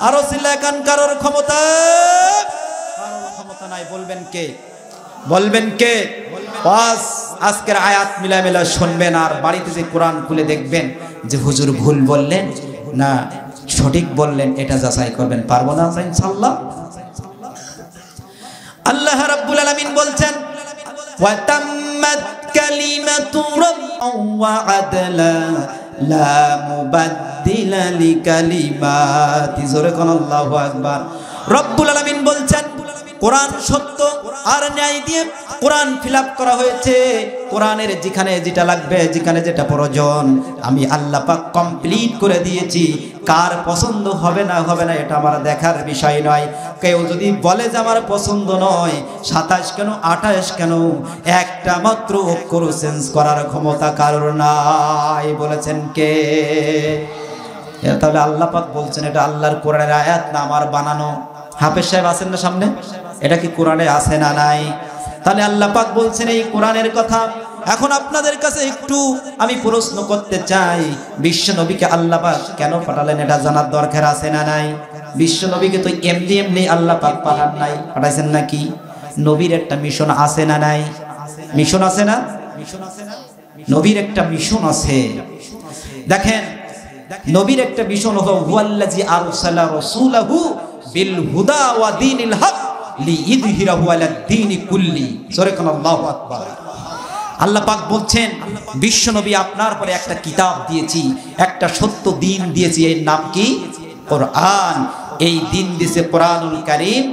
আরো সিলেকান কারোর ক্ষমতা, কারোর ক্ষমতা নাই। বলবেন কে? বলবেন কে? বাস আজকের আয়াত মিলা মিলা শুনবেন, আর বাড়িতে যে কোরআন খুলে দেখবেন যে হুজুর ভুল বললেন না সঠিক বললেন, এটা যাচাই করবেন। পারবো না ইনশাআল্লাহ। আল্লাহ রাব্বুল আলামিন বলছেন ওয়া তাম্মাত কালিমাতু ওয়া আদলা লা মুবাদদিলা লিকালিমাতি। জোরে কোন আল্লাহু আকবার। রব্বুল আলামিন বলছেন কোরআন সত্য আর ন্যায় দিয়ে কোরআন ফিলআপ করা হয়েছে। কোরআনের যেখানে যেটা লাগবে, যেখানে যেটা প্রয়োজন, আমি আল্লাহ পাক কমপ্লিট করে দিয়েছি। কার পছন্দ হবে না হবে না এটা আমার দেখার বিষয় নয়। কেউ যদি বলে যে আমার পছন্দ নয়, 27 কেন 28 কেন, একটা মাত্র অক্ষর চেঞ্জ করার ক্ষমতা কারোর নাই। বলেছেন কে? তাহলে আল্লাহ পাক বলছেন এটা আল্লাহর কোরআনের আয়াত না আমার বানানো? হাফেজ সাহেব আছেন না সামনে, এটা কি কোরআনে আছে না নাই? তাহলে আল্লাহ পাক বলছেন এই কোরআনের কথা। এখন আপনাদের কাছে একটু আমি প্রশ্ন করতে চাই, বিশ্ব নবীকে আল্লাহ পাক কেন পাঠালেন এটা জানার দরকার আছে না নাই? বিশ্ব নবীকে তো এমনি এমনি আল্লাহ পাক পাঠান নাই, পাঠাইছেন নাকি? নবীর একটা মিশন আছে না নাই? মিশন আছে না? নবীর একটা মিশন আছে। দেখেন, নবীর একটা মিশন হলো হুয়াল্লাযী আরসালা রাসূলাহু বিল হুদা ওয়া দীনিল হক লিইযহিরাহু আলা দ্বীনি কুল্লি। সুবহানাল্লাহু আকবার। আল্লাহ পাক বলছেন বিশ্ব নবী আপনার পরে একটা কিতাব দিয়েছি, একটা সত্য দ্বীন দিয়েছি, এর নাম কি? কোরআন। এই দ্বীন দিয়েছে কোরআনুল কারীম।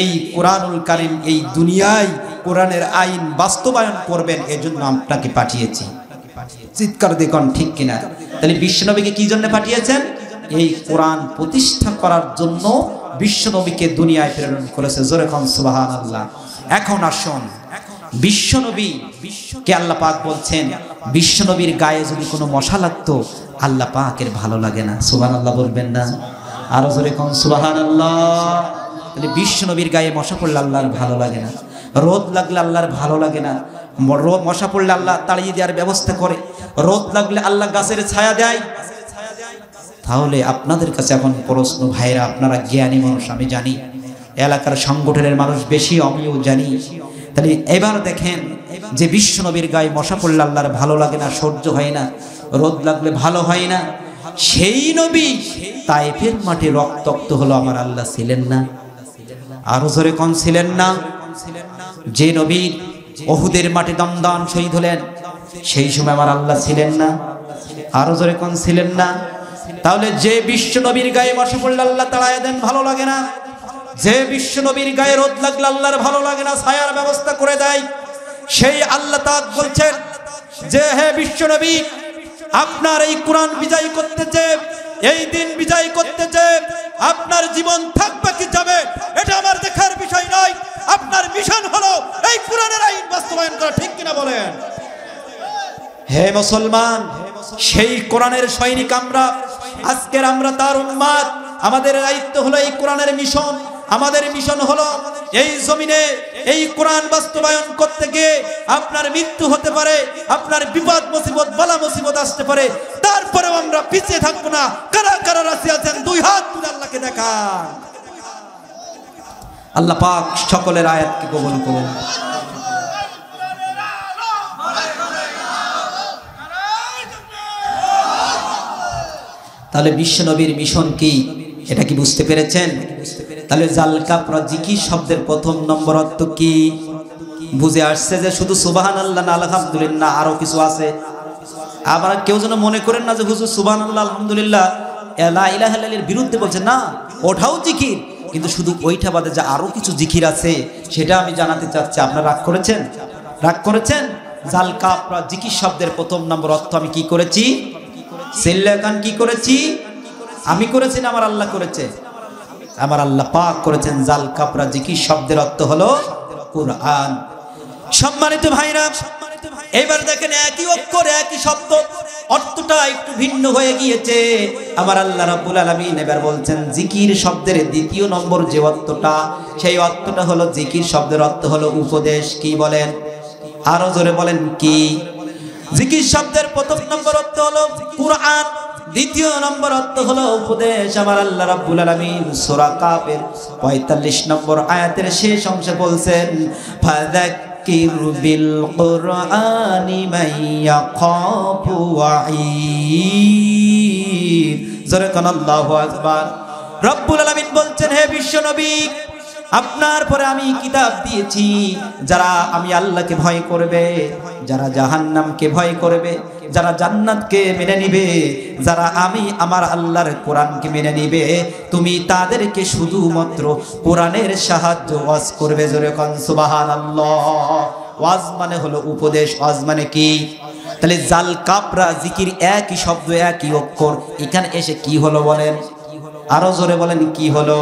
এই কোরআনুল কারীম এই দুনিয়ায় কোরআনের আইন বাস্তবায়ন করবেন, এজন্য আপনাকে পাঠিয়েছি। চিৎকার দেখুন ঠিক কিনা? তাহলে বিশ্বনবীকে কি জন্য পাঠিয়েছেন? এই কোরআন প্রতিষ্ঠা করার জন্য বিশ্বনবীকে দুনিয়ায় প্রেরণ করেছে। জোরে কোন সুবহানাল্লাহ। এখন আসুন, বিশ্বনবী কে আল্লাহ পাক বলছেন বিশ্বনবীর গায়ে যদি কোনো মশা লাগতো আল্লাহ পাকের ভালো লাগে না। সুবহানাল্লাহ বলবেন না? আরো জোরে কোন সুবহানাল্লাহ। তাহলে বিশ্বনবীর গায়ে মশা পড়লে আল্লাহর ভালো লাগে না, রোদ লাগলে আল্লাহর ভালো লাগে না। মশা পড়লে আল্লাহ তাড়িয়ে দেওয়ার ব্যবস্থা করে, রোদ লাগলে আল্লাহ গাছের ছায়া দেয়। তাহলে আপনাদের কাছে এখন প্রশ্ন, ভাইরা আপনারা জ্ঞানী মানুষ, আমি জানি, এলাকার সংগঠনের মানুষ বেশি, আমিও জানি। তাহলে এবার দেখেন যে বিশ্বনবীর গায়ে মশা পড়লে আল্লাহর ভালো লাগে না, সহ্য হয় না, রোদ লাগলে ভালো হয় না, সেই নবী তায়েফের মাঠে রক্তাক্ত হলো, আমার আল্লাহ ছিলেন না? আরো জোরে কোন ছিলেন না? যে নবী উহুদের মাঠে দমদান শহীদ হলেন সেই সময় আমার আল্লাহ ছিলেন না? আরো জোরে কোন ছিলেন না? তাহলে যে বিশ্ব নবীর গায়ে মশা পড়লে আল্লাহ তাড়ায় দেন, ভালো লাগে না? যে বিশ্ব নবীর গায়ে রোদ লাগলে আল্লাহর ভালো লাগে না, ছায়ার ব্যবস্থা করে দেয়, সেই আল্লাহ তাআলা বলছেন যে হে বিশ্ব নবী, আপনার এই কোরআন বিজয় করতে চেয়ে, এই দিন বিজয় করতে চেয়ে আপনার জীবন থাকবে কি যাবে এটা আমার দেখার বিষয় নয়। আপনার মিশন হলো এই কোরআনের আইন বাস্তবায়ন করা। ঠিক কিনা বলেন? হে মুসলমান, সেই কোরআনের সৈনিক আমরা। আজকের আমরা তার উম্মত। আমাদের দায়িত্ব হলো এই কোরআনের মিশন। আমাদের মিশন হলো এই জমিনে এই কোরআন বাস্তবায়ন করতে গিয়ে আপনার মৃত্যু হতে পারে, আপনার বিপদ মুসিবত বালা মুসিবত আসতে পারে, তারপরেও আমরা পিছিয়ে থাকবো না। কারা কারা রাজি আছেন দুই হাত তুলে আল্লাহকে দেখান। আল্লাহ পাক সকলের আয়াতকে কবুল করুন। তাহলে বিশ্বনবীর মিশন কি এটা কি বুঝতে পেরেছেন? তাহলে জালকাফরা জিকির শব্দের প্রথম নম্বর অর্থ কি বুঝে আসছে? যে শুধু সুবহানাল্লাহ না আলহামদুলিল্লাহ আরো কিছু আছে। আবার কেউ যেন মনে করেন না যে হুজুর সুবহানাল্লাহ আলহামদুলিল্লাহ লা ইলাহা ইল্লাল্লাহর বিরুদ্ধে বলছেন, না, ওঠাও জিকির, কিন্তু শুধু ওইটা বাদে যে আরো কিছু জিকির আছে সেটা আমি জানাতে চাচ্ছি। আপনারা রাগ করেছেন? রাগ করেছেন? জালকাফরা জিকির শব্দের প্রথম নম্বর অর্থ আমি কি করেছি? সিল্লাকান কি করেছি? আমি করেছি না আমার আল্লাহ করেছে? আমার আল্লাহ পাক করেছেন। জালকাফরা জিকির শব্দের অর্থ হলো কোরআন। সম্মানিত ভাইরা, এবার দেখেন একই অক্ষর একই শব্দ, অর্থটা একটু ভিন্ন হয়ে গিয়েছে। আমার আল্লাহ রাব্বুল আলামিন এবার বলছেন জিকির শব্দের দ্বিতীয় নম্বর যে অর্থটা, সেই অর্থটা হলো জিকির শব্দের অর্থ হলো উপদেশ। কি বলেন? আরো জোরে বলেন কি? জিকির শব্দের প্রথম নম্বর অর্থ হলো কোরআন, দ্বিতীয় নম্বর অর্থ হলো উপদেশ। আমার আল্লাহ রাব্বুল আলামিন সূরা কাফের 45 নম্বর আয়াতের শেষ অংশে বলছেন ফাযাক্কির বিল কুরআনি মাইয়াখাফু ওয়াঈদ। জোরে কোন আল্লাহু আকবার। রব্বুল আলামিন বলছেন হে বিশ্ব নবী, আপনার পরে আমি কিতাব দিয়েছি, যারা আমি আল্লাহকে ভয় করবে, যারা জাহান্নামকে ভয় করবে, যারা জান্নাতকে মেনে নিবে, যারা আমি আমার আল্লাহর কোরআনকে মেনে নিবে, তুমি তাদেরকে শুধুমাত্র কোরআনের সাহায্য ওয়াজ করবে। জোরে কোন সুবহানাল্লাহ। ওয়াজ মানে হলো উপদেশ। ওয়াজ মানে কি? তাহলে জাল কাপরা জিকির একই শব্দ, একই অক্ষর। এখানে এসে কি হলো বলেন? আরো জোরে বলেন কি হলো?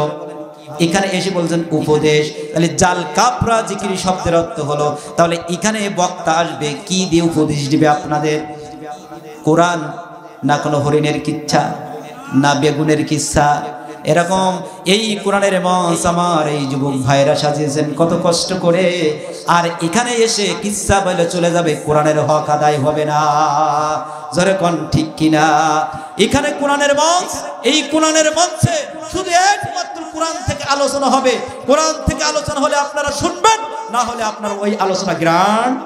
এখানে এসে বলছেন উপদেশ। তাহলে জাল কাপরা জিকির শব্দের অর্থ হলো, তাহলে এখানে বক্তা আসবে কি দিয়ে উপদেশ দিবে আপনাদের? কোরআন না কোনো হরিণের কিচ্ছা, না বেগুনের কিচ্ছা? এরকম এই কোরআনের মঞ্চ আমার এই যুবক ভাইরা সাজিয়েছেন কত কষ্ট করে, আর এখানে এসে কিচ্ছা বলে চলে যাবে, কোরআনের হক আদায় হবে না। জোরে কোন ঠিক কিনা? এখানে কোরআনের মঞ্চ, এই কোরআনের মঞ্চে শুধু একমাত্র কোরআন থেকে আলোচনা হবে। কোরআন থেকে আলোচনা হলে আপনারা শুনবেন, না হলে আপনার ওই আলোচনা গ্রান্ট।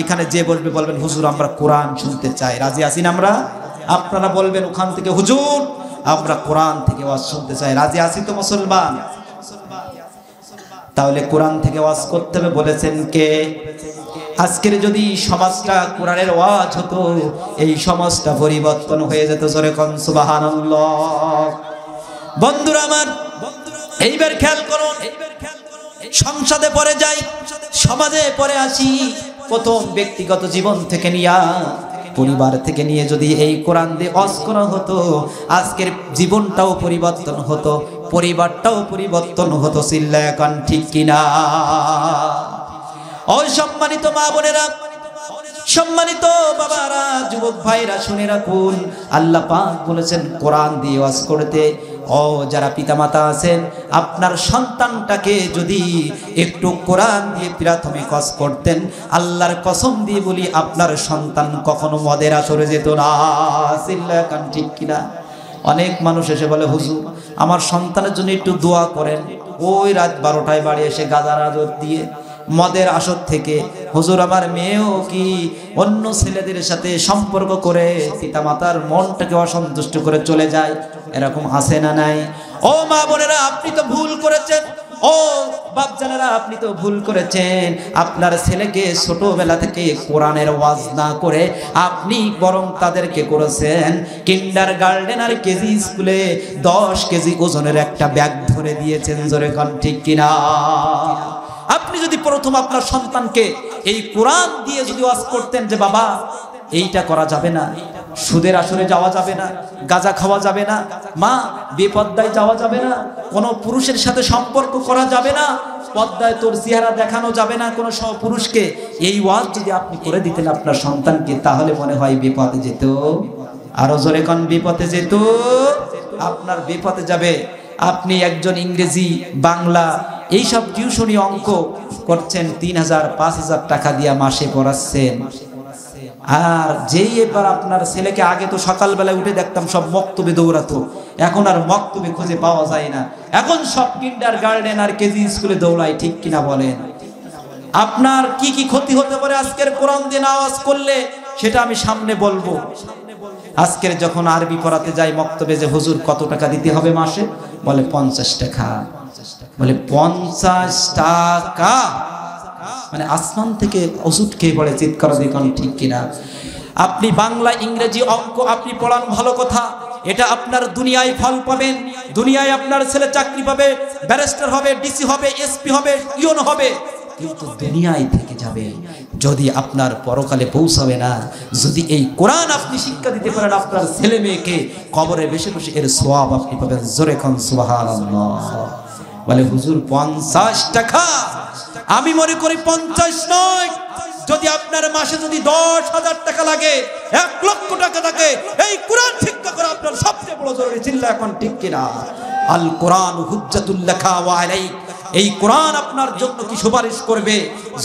এখানে যে বলবে বলবেন হুজুর আমরা কোরআন শুনতে চাই, রাজি আছেন আমরা? আপনারা বলবেন ওখান থেকে হুজুর আমরা কোরআন থেকে ওয়াজ শুনতে চাই, রাজি আছি তো মুসলমান? তাহলে কোরআন থেকে ওয়াজ করতে হবে বলেছেন কে? আজকের যদি সমাজটা কোরআনের ওয়াজ হতো, এই সমাজটা পরিবর্তন হয়ে যেত। জোরে কোন সুবহানাল্লাহ। বন্ধুরা আমার, এইবার খেয়াল করুন, সংসদে পরে যাই, সমাজে পরে আসি, প্রথম ব্যক্তিগত জীবন থেকে নিয়া পরিবার থেকে নিয়ে যদি এই কোরআন দিয়ে ওয়াজ করা হতো, আজকের জীবনটাও পরিবর্তন হতো, পরিবারটাও পরিবর্তন হতো। চিল্লায় কোন ঠিক কিনা? ও সম্মানিত মা বোনেরা, সম্মানিত বাবারা, যুবক ভাইরা শুনে রাখুন, আল্লাহ পাক বলেছেন কোরআন দিয়ে ওয়াজ করতে। ও যারা পিতামাতা আছেন, আপনার সন্তানটাকে যদি একটু কোরআন দিয়ে প্রাথমিক ওয়াজ করতেন, আল্লাহর কসম দিয়ে বলি আপনার সন্তান কখনো মদের আসরে যেত না। চিল্লায় কান ঠিক কিনা? অনেক মানুষ এসে বলে হুজুর আমার সন্তানের জন্য একটু দোয়া করেন। ওই রাত 12টায় বাড়ি এসে গাজার আদর দিয়ে মদের আসর থেকে, হুজুর আমার মেয়েও কি অন্য ছেলেদের সাথে সম্পর্ক করে পিতামাতার মনটাকে অসন্তুষ্ট করে চলে যায়। এরকম আছে না নাই? ও মা বোনেরা, আপনি তো ভুল করেছেন। ও বাপজানেরা, আপনি তো ভুল করেছেন। আপনার ছেলেকে ছোটবেলা থেকে কোরআনের ওয়াজ না করে আপনি বরং তাদেরকে করেছেন কিন্ডার গার্ডেন আর কেজি স্কুলে 10 কেজি ওজনের একটা ব্যাগ ধরে দিয়েছেন। জোরে কোন ঠিক কিনা? আপনি যদি প্রথম আপনার সন্তানকে এই কোরআন দিয়ে যদি ওয়াজ করতেন যে বাবা এইটা করা যাবে না, সুদের আসরে যাওয়া যাবে না, গাঁজা খাওয়া যাবে না, মা বেপর্দায় যাওয়া যাবে না, কোনো পুরুষের সাথে সম্পর্ক করা যাবে না, পর্দায় তোর চেহারা দেখানো যাবে না কোনো পুরুষকে, এই ওয়াজ যদি আপনি করে দিতেন আপনার সন্তানকে, তাহলে মনে হয় বিপদে যেত। আরো জোরে কোন বিপদে যেত? আপনার বিপদে যাবে। আপনি একজন ইংরেজি, বাংলা এইসব টিউশনি অঙ্ক করছেন, 3000 5000 টাকা দিয়ে মাসে পড়াচ্ছেন। আর যেই এবার আপনার ছেলেকে, আগে তো সকালবেলায় উঠে দেখতাম সব মক্তবে দৌড়াতো, এখন আর মক্তবে খুঁজে পাওয়া যায় না, এখন সব কিন্ডার গার্ডেন আর কেজি স্কুলে দৌড়ায়। ঠিক কিনা বলেন? আপনার কি কি ক্ষতি হতে পারে আজকের কোরআন দিয়ে আওয়াজ করলে, সেটা আমি সামনে বলবো। আজকের যখন আরবি পড়াতে যাই মক্তবে, যে হুজুর কত টাকা দিতে হবে মাসে, বলে 50 টাকা। বলে 50 টাকা? মানে আসমান থেকে ওষুধ খেয়ে পড়ে চিৎকার দেখুন। ঠিক কিনা? আপনি বাংলা, ইংরেজি, অঙ্ক আপনি পড়ান, ভালো কথা, এটা আপনার দুনিয়ায় ফল পাবেন। দুনিয়ায় আপনার ছেলে চাকরি পাবে, ব্যারিস্টার হবে, ডিসি হবে, এসপি হবে, ইওন হবে, কিন্তু দুনিয়ায় থেকে যাবে। যদি আপনার পরকালে পৌঁছাবে না, যদি এই কোরআন আপনি শিক্ষা দিতে পারেন আপনার ছেলে মেয়েকে, কবরে বসে বসে এর সওয়াব আপনি পাবেন। জোরে কোন সুবহানাল্লাহ। বলে হুজুর 50 টাকা? আমি মনে করি 50 নয়, যদি আপনার মাসে যদি 10,000 টাকা লাগে, 1 লক্ষ টাকা থাকে, এই কোরআন শিক্ষা করা আপনার সবচেয়ে বড় জরুরি। চিল্লা এখন ঠিক কিনা? আল কোরআন হুজ্জাতুল লাকা ওয়া আলাইক। এই কোরআন আপনার জন্য কি সুপারিশ করবে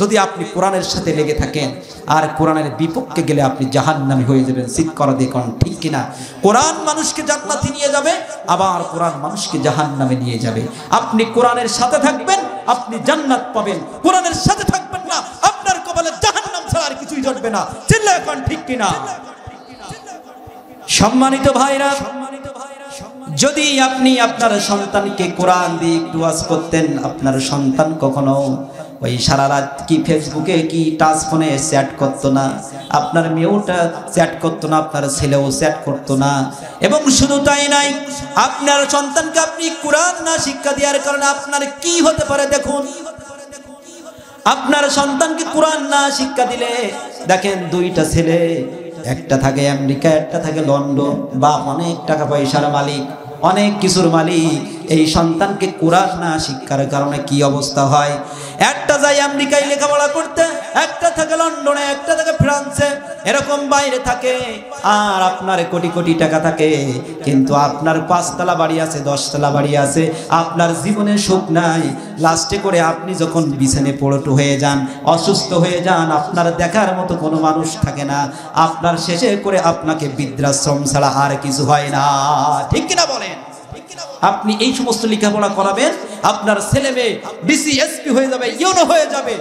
যদি আপনি কোরআনের সাথে লেগে থাকেন। আর কোরআনের বিপক্ষে গেলে আপনি জাহান্নামী হয়ে যাবেন। সিট করা দেখুন ঠিক কিনা? কোরআন মানুষকে জান্নাতে নিয়ে যাবে, আবার কোরআন মানুষকে জাহান্নামে নিয়ে যাবে। আপনি কোরআনের সাথে থাকবেন, আপনি জান্নাত পাবেন। কোরআনের সাথে থাকবেন না, আপনার কপালে জাহান্নাম ছাড়া আর কিছুই জড়বে না। চিল্লা এখন ঠিক কিনা? সম্মানিত ভাইরা, যদি আপনি আপনার সন্তানকে কোরআন দিয়ে একটু ওয়াজ করতেন, আপনার সন্তান কখনো ওই সারা রাত কি ফেসবুকে কি টাচ ফোনে চ্যাট করতো না, আপনার মেয়েওটা চ্যাট করতো না, আপনার ছেলেও চ্যাট করতো না। এবং শুধু তাই নাই, আপনার সন্তানকে আপনি কোরআন না শিক্ষা দেওয়ার কারণে আপনার কি হতে পারে দেখুন। আপনার সন্তানকে কোরআন না শিক্ষা দিলে দেখেন, দুইটা ছেলে, একটা থাকে আমেরিকা, একটা থাকে লন্ডন, বাপ অনেক টাকা পয়সার মালিক, অনেক কিছুর মালিক, এই সন্তানকে কোরআন না শিক্ষার কারণে কি অবস্থা হয়। একটা যায় আমেরিকায় লেখাপড়া করতে, একটা থাকে লন্ডনে, একটা থাকে ফ্রান্সে, এরকম বাইরে থাকে, আর আপনার কোটি কোটি টাকা থাকে, কিন্তু আপনার 5 তলা বাড়ি আছে, 10 তলা বাড়ি আছে, আপনার জীবনে সুখ নাই। লাস্টে করে আপনি যখন বিছানায় পড়টু হয়ে যান, অসুস্থ হয়ে যান, আপনার দেখার মতো কোনো মানুষ থাকে না, আপনার শেষে করে আপনাকে বৃদ্ধাশ্রম ছাড়া আর কিছু হয় না। ঠিক কিনা বলেন? আপনি এই সমস্ত লেখাপড়া করাবেন, আপনার ছেলে মেয়ে ডিসি এসপি হয়ে যাবে, ইউনো হয়ে যাবে,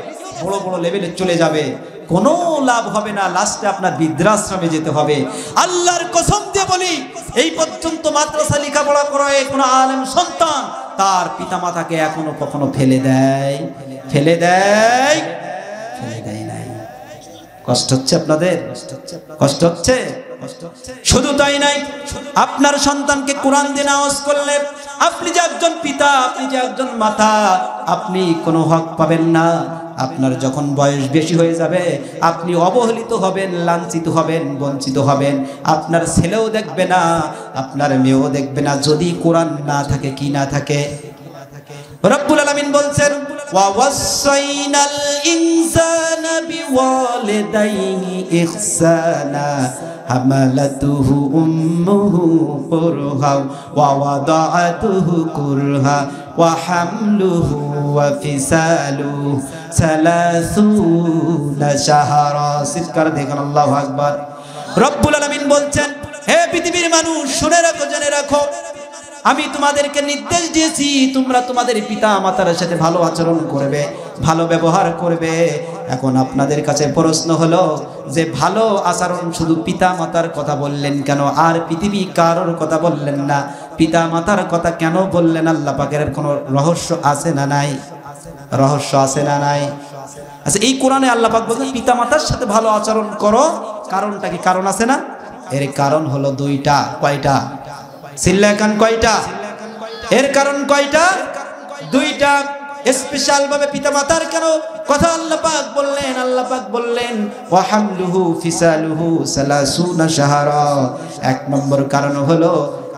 বড় বড় লেভেলে চলে যাবে, কোনো লাভ হবে না, লাস্টে আপনার বৃদ্ধাশ্রমে যেতে হবে। আল্লাহর কসম দিয়ে বলি, এই পর্যন্ত মাদ্রাসা লেখাপড়া করায় কোনো আলেম সন্তান তার পিতামাতাকে এখনো কখনো ফেলে দেয়? ফেলে দেয়? ফেলে দেয় নাই। কষ্ট হচ্ছে আপনাদের? কষ্ট হচ্ছে? শুধু তাই নাই, আপনার সন্তানকে কোরআন দিয়ে নাওয়াজ করলে আপনি যে একজন পিতা, আপনি যে একজন মাতা, আপনি কোনো হক পাবেন না। আপনার যখন বয়স বেশি হয়ে যাবে, আপনি অবহেলিত হবেন, লাঞ্ছিত হবেন, বঞ্চিত হবেন। আপনার ছেলেও দেখবে না, আপনার মেয়েও দেখবে না, যদি কোরআন না থাকে। কি না থাকে? রব্বুল আলামিন বলছেন, ওয়া ওয়াসাইনাল ইনসানা বিওয়ালিদাইহি ইহসানা হামালাতুহু উম্মুহু কুরহা ওয়া ওয়াদাআতুহু কুরহা ওয়া হামলুহু ওয়া ফিসালুহু 30 শাহরা। সিদকার দেখেন, আল্লাহু আকবার। রব্বুল আলামিন বলছেন, হে পৃথিবীর মানুষ, শুনে রাখো, জেনে রাখো, আমি তোমাদেরকে নির্দেশ দিয়েছি, তোমরা তোমাদের পিতা মাতার সাথে ভালো আচরণ করবে, ভালো ব্যবহার করবে। এখন আপনাদের কাছে প্রশ্ন হলো যে ভালো আচরণ শুধু পিতা মাতার কথা বললেন কেন, আর পৃথিবী কারোর কথা বললেন না? পিতা মাতার কথা কেন বললেন? আল্লাহ পাকের কোনো রহস্য আছে না নাই? রহস্য আছে না নাই? আচ্ছা, এই কোরআনে আল্লাহ পাক বলছেন পিতা মাতার সাথে ভালো আচরণ করো, কারণটা কি? কারণ আছে না? এর কারণ হলো দুইটা। কয়টা? সিল্লাকান কয়টা? এর কারণ কয়টা? দুইটা। স্পেশাল ভাবে পিতামাতার কেন কথা আল্লাহ পাক বললেন? আল্লাহ পাক বললেন ওয়া হামলুহু ফিসালুহু 30 শাহরা। এক নম্বর কারণ হলো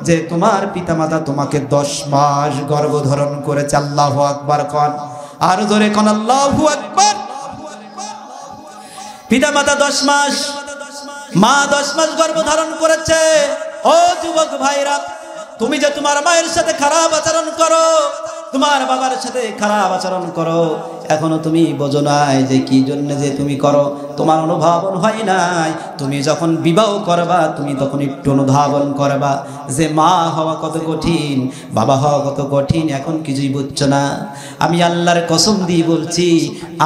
যে তোমার পিতামাতা তোমাকে 10 মাস গর্ভধারণ করেছে। আল্লাহু আকবার কোন, আর জোরে কোন আল্লাহু আকবার। পিতামাতা 10 মাস, মা 10 মাস গর্ভধারণ করেছে। ও যুবক ভাইরা, তুমি যে তোমার মায়ের সাথে খারাপ আচরণ করো, তোমার বাবার সাথে খারাপ আচরণ করো, এখনো তুমি বোঝো নাই যে কি জন্য যে তুমি করো। তোমার অনুধাবন হয় নাই। তুমি যখন বিবাহ করবা, তুমি তখন একটু অনুধাবন করবা যে মা হওয়া কত কঠিন, বাবা হওয়া কত কঠিন। এখন কিছুই বুঝছো না। আমি আল্লাহর কসম দিয়ে বলছি,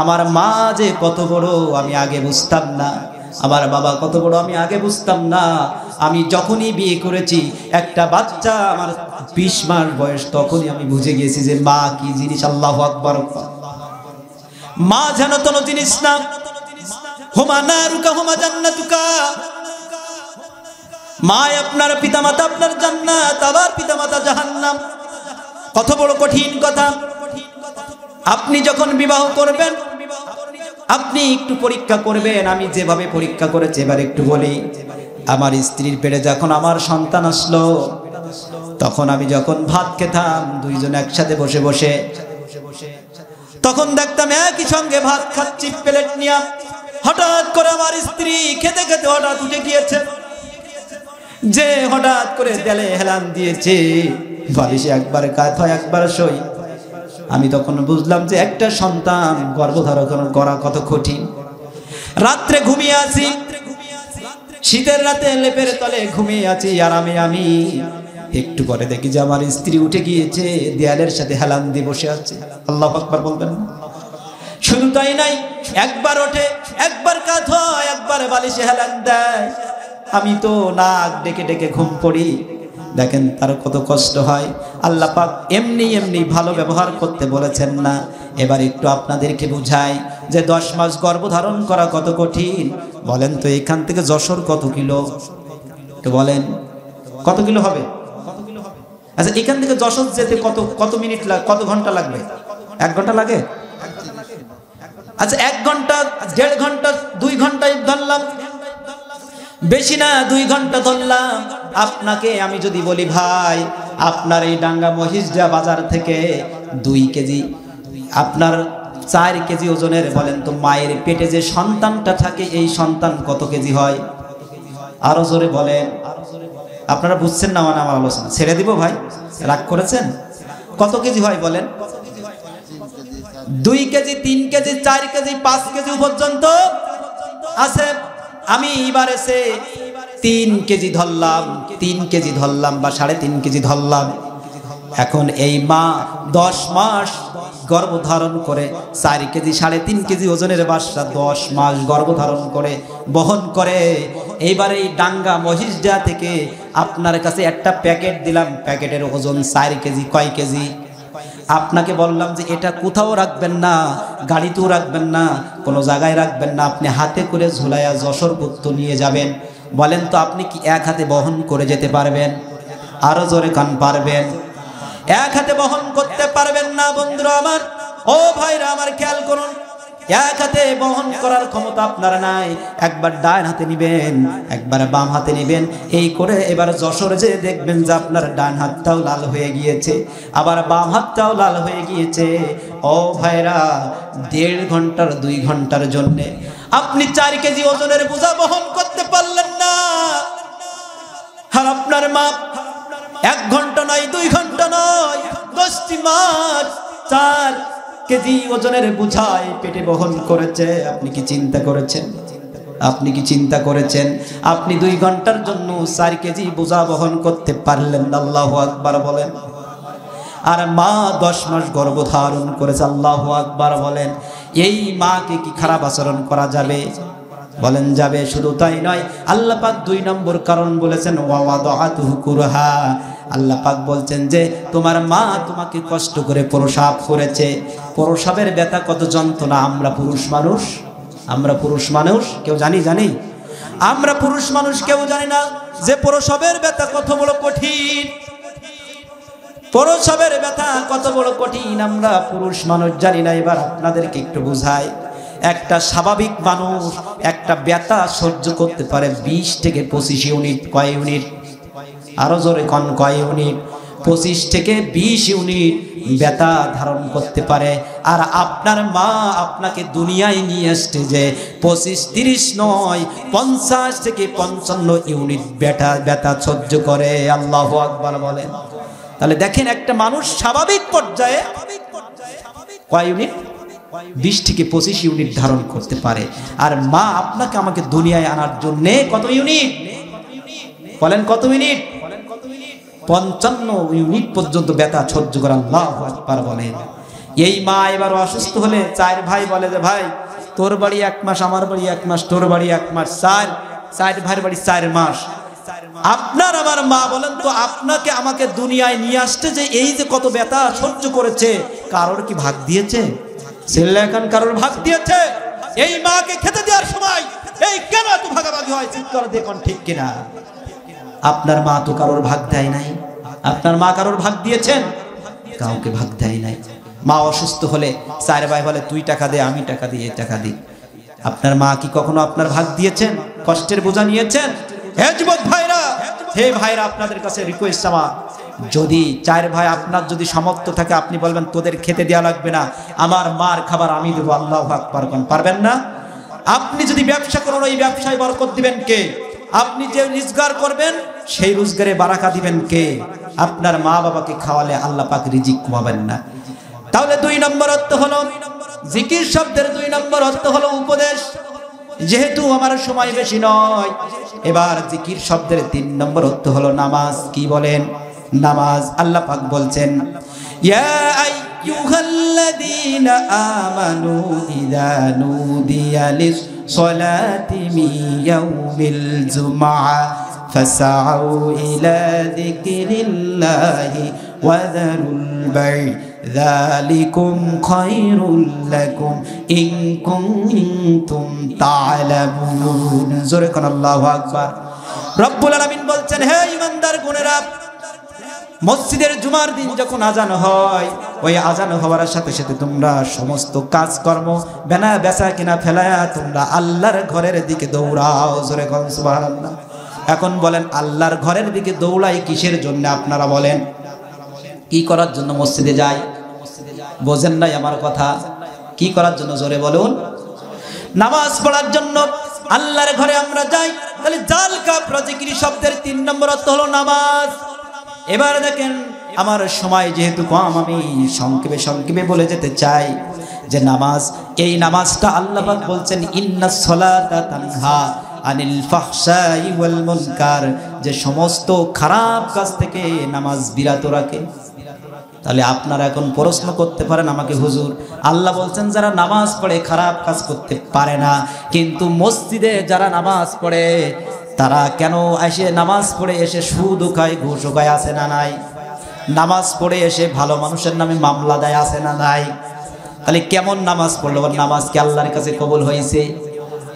আমার মা যে কত বড় আমি আগে বুঝতাম না, আমার বাবা কত বড় আমি আগে বুঝতাম না। আমি যখনই বিয়ে করেছি, একটা বাচ্চা আমার 20 মাস বয়স, তখনই আমি বুঝে গেছি যে মা কি জিনিস। আল্লাহু আকবার। মা যেন কোনো জিনিস না। হুমা নারুকা হুমা জান্নাতুকা। মা আপনার পিতামাতা আপনার জান্নাত, আবার পিতামাতা জাহান্নাম। কত বড় কঠিন কথা। আপনি যখন বিবাহ করবেন, আপনি একটু পরীক্ষা করবেন। আমি যেভাবে পরীক্ষা করেছি এবার একটু বলি। আমার স্ত্রীর পেটে যখন আমার সন্তান আসলো, তখন আমি যখন ভাত খেতাম দুইজন একসাথে বসে বসে, তখন দেখতাম একই সঙ্গে ভাত খাচ্ছি প্লেট নিয়ে। হঠাৎ করে আমার স্ত্রী খেতে খেতে হঠাৎ উঠে গিয়েছে, যে হঠাৎ করে দেলে হেলান দিয়েছে, বালিশে একবার কাত হয় একবার সই। আমি তখন বুঝলাম যে একটা সন্তান গর্ভধারণ করা কত কঠিন। রাত্রে ঘুমিয়ে আছি, শীতের রাতে লেপের তলে ঘুমিয়ে আছি আরামে। আমি একটু পরে দেখি যে আমার স্ত্রী উঠে গিয়েছে, দেয়ালের সাথে হেলান দিয়ে বসে আছে। আল্লাহু আকবার বলবেন না? শুধু তাই নাই, একবার ওঠে, একবার কাত হয়, একবার বালিশে হেলান দেয়। আমি তো নাক ডেকে ডেকে ঘুম পড়ি। দেখেন তার কত কষ্ট হয়। আল্লাহ পাক এমনি এমনি ভালো ব্যবহার করতে বলেছেন না। এবার একটু আপনাদেরকে বুঝাই যে 10 মাস গর্ভধারণ করা কত কঠিন। বলেন তো এখান থেকে যশোর কত কিলো? একটু বলেন কত কিলো হবে? আচ্ছা এখান থেকে যশোর যেতে কত মিনিট কত ঘন্টা লাগবে? 1 ঘন্টা লাগে? আচ্ছা 1 ঘন্টা, 1.5 ঘন্টা, 2 ঘন্টায় ধরলাম, বেশি না 2 ঘন্টা ধরলাম। আপনাকে আমি যদি বলি ভাই আপনার এই ডাঙ্গা মহিষডা বাজার থেকে 2 কেজি আপনার 4 কেজি ওজনের, বলেন তো মায়ের পেটে যে সন্তানটা থাকে এই সন্তান কত কেজি হয়? আরো জোরে বলেন। আপনারা বুঝছেন না মানে আমার আলোচনা ছেড়ে দিব ভাই, রাগ করেছেন? কত কেজি হয় বলেন? 2 কেজি, 3 কেজি, 4 কেজি, 5 কেজি পর্যন্ত আছে। আমি এবারে সে 3 কেজি ধরলাম, 3 কেজি ধরলাম বা 3.5 কেজি ধরলাম। এখন এই মা 10 মাস গর্ভধারণ করে 4 কেজি 3.5 কেজি ওজনের বাচ্চা 10 মাস গর্ভধারণ করে বহন করে। এইবারে এই ডাঙ্গা মহিষডা থেকে আপনার কাছে একটা প্যাকেট দিলাম, প্যাকেটের ওজন 4 কেজি। কয় কেজি? আপনাকে বললাম যে এটা কোথাও রাখবেন না, গাড়িতেও রাখবেন না, কোনো জায়গায় রাখবেন না, আপনি হাতে করে ঝুলাইয়া যশোর পুত্র নিয়ে যাবেন। বলেন তো আপনি কি 1 হাতে বহন করে যেতে পারবেন? আরো জোরে কান পারবেন? 1 হাতে বহন করতে পারবেন না বন্ধুরা আমার, ও ভাইরা আমার খেয়াল করুন। 1 হাতে বহন করার ক্ষমতা আপনার নাই। একবার ডান হাতে নিবেন, একবার বাম হাতে নিবেন, এই করে এবার যশোরে যে দেখবেন যে আপনার ডান হাতটাও লাল হয়ে গিয়েছে, আবার বাম হাতটাও লাল হয়ে গিয়েছে। ও ভাইরা 1.5 ঘন্টার 2 ঘন্টার জন্যে আপনি 4 কেজি ওজনের বোঝা বহন করতে পারলেন না। আর আপনার মা 1 ঘন্টা নয়, 2 ঘন্টা নয়, 10টি মাস 4 কেজি ওজনের বোঝায় পেটে বহন করেছে। আপনি কি চিন্তা করেছেন? আপনি কি চিন্তা করেছেন? আপনি 2 ঘন্টার জন্য 4 কেজি বোঝা বহন করতে পারলেন না। আল্লাহু আকবার বলেন। আর মা 10 মাস গর্ভধারণ করেছে। আল্লাহু আকবার বলেন। এই মাকে কি খারাপ আচরণ করা যাবে? বলেন যাবে। শুধু তাই নয়, আল্লাহ পাক 2 নম্বর কারণ বলেছেন ওয়াদাআতুহু কুরহা। আল্লাহ পাক বলছেন যে তোমার মা তোমাকে কষ্ট করে প্রসব করেছে। প্রসবের ব্যথা কত যন্ত্রণা আমরা পুরুষ মানুষ কেউ জানি? আমরা পুরুষ মানুষ কেউ জানি না যে প্রসবের ব্যথা কত বড় কঠিন। প্রসবের ব্যথা কত বড় কঠিন আমরা পুরুষ মানুষ জানি না। এবার আপনাদেরকে একটু বুঝাই। একটা স্বাভাবিক মানুষ একটা ব্যথা সহ্য করতে পারে 20 থেকে 25 ইউনিট। কয় ইউনিট? আরো জোরে কোন কয় ইউনিট? 25 থেকে 20 ইউনিট ব্যথা ধারণ করতে পারে। আর আপনার মা আপনাকে দুনিয়ায় নিয়ে আসছে যে 25-30 নয় 50 থেকে 55 ইউনিট ব্যথা সহ্য করে। আল্লাহু আকবার বলেন। তাহলে দেখেন একটা মানুষ স্বাভাবিক পর্যায়ে কয় ইউনিট? 20 থেকে 25 ইউনিট ধারণ করতে পারে। আর মা আপনাকে আমাকে দুনিয়ায় আনার জন্য কত ইউনিট? বলেন কত ইউনিট? 55 ইউনিট পর্যন্ত ব্যথা সহ্য করে। আল্লাহু আকবার বলেন। এই মা এবার অসুস্থ হলে 4 ভাই বলে যে ভাই তোর বাড়ি 1 মাস, আমার বাড়ি 1 মাস, তোর বাড়ি 1 মাস, 4 ভাইয়ের বাড়ি 4 মাস। আপনার আমার মা বলেন তো আপনাকে আমাকে দুনিয়ায় নিয়ে আসতে যে এই যে কত ব্যথা সহ্য করেছে, কারোর কি ভাগ দিয়েছে? ছেলে এখন কারোর ভাগ দিয়েছে? এই মাকে খেতে দেওয়ার সময় এই কেন এত ভাগাভাগি হয়? চিৎকার দেখুন ঠিক কিনা? আপনার মা তো কারোর ভাগ দেয় নাই। আপনার মা কারোর ভাগ দিয়েছেন? কাউকে ভাগ দেয় নাই। মা অসুস্থ হলে 4 ভাই বলে তুই টাকা দে, আমি টাকা দিই, এই টাকা দিই। আপনার মা কি কখনো আপনার ভাগ দিয়েছেন? কষ্টের বোঝা নিয়েছেন? হে যুবক ভাইরা, হে ভাইরা, আপনাদের কাছে রিকোয়েস্ট আমার, যদি 4 ভাই আপনার যদি সামর্থ্য থাকে আপনি বলবেন তোদের খেতে দেওয়া লাগবে না, আমার মার খাবার আমি দেবো। আল্লাহু আকবার পারবেন না? আপনি যদি ব্যবসা করেন ওই ব্যবসায় বরকত দিবেন কে? আপনি যে রোজগার করবেন সেই রোজগারে বারাকা দিবেন কে? আপনার মা বাবাকে খাওয়ালে আল্লাহ পাক রিজিক কমাবেন না। তাহলে 2 নম্বর অর্থ হলো জিকির শব্দের 2 নম্বর অর্থ হলো উপদেশ। যেহেতু আমার সময় বেশি নয়, এবার জিকির শব্দের 3 নম্বর অর্থ হলো নামাজ। কি বলেন? নামাজ। আল্লাহ পাক বলছেন ইয়া আইয়ুহাল্লাযীনা আমানু ইযা নুদিয়া লিস-সালাতি মিন ইয়াউমিল জুমআ ফাসআউ ইলা যিকরিল্লাহি ওয়া যারুল বাই যালিকুম খায়রুল লাকুম ইন কুনতুম তা'লামুন। জোরে কোন আল্লাহু আকবার। রব্বুল আলামিন বলছেন, হে ঈমানদার গুণেরা, মসজিদের জুমার দিন যখন আজান হয়, ওই আজান হওয়ার সাথে সাথে তোমরা সমস্ত কাজকর্ম বেচা কিনা ফেলায়া তোমরা আল্লাহর ঘরের দিকে দৌড়াও। জোরে কোন সুবহানাল্লাহ। এখন বলেন, আল্লাহর ঘরের দিকে দৌড়াই কিসের জন্য? আপনারা বলেন, কি করার জন্য মসজিদে যাই? বোঝেন নাই আমার কথা? কি করার জন্য? জোরে বলুন। নামাজ পড়ার জন্য আল্লাহর ঘরে আমরা যাই। তাহলে জাল কাফরা জিকির শব্দের ৩ নম্বর অর্থ হলো নামাজ। এবার দেখেন, আমার সময় যেহেতু কম, আমি সংক্ষেপে বলে যেতে চাই যে নামাজ, এই নামাজটা আল্লাহ পাক বলছেন ইন্নাস সালাতা তানহা আনিল ফাহশাই ওয়াল মুনকার, যে সমস্ত খারাপ কাজ থেকে নামাজ বিরত রাখে। তাহলে আপনারা এখন প্রশ্ন করতে পারেন আমাকে, হুজুর আল্লাহ বলছেন যারা নামাজ পড়ে খারাপ কাজ করতে পারে না, কিন্তু মসজিদে যারা নামাজ পড়ে তারা কেন এসে নামাজ পড়ে এসে সুদ খায়, ঘুষ খায়, আছে না নাই? নামাজ পড়ে এসে ভালো মানুষের নামে মামলা দেয়, আছে না নাই? তাহলে কেমন নামাজ পড়লো? নামাজ কি আল্লাহর কাছে কবুল হয়েছে?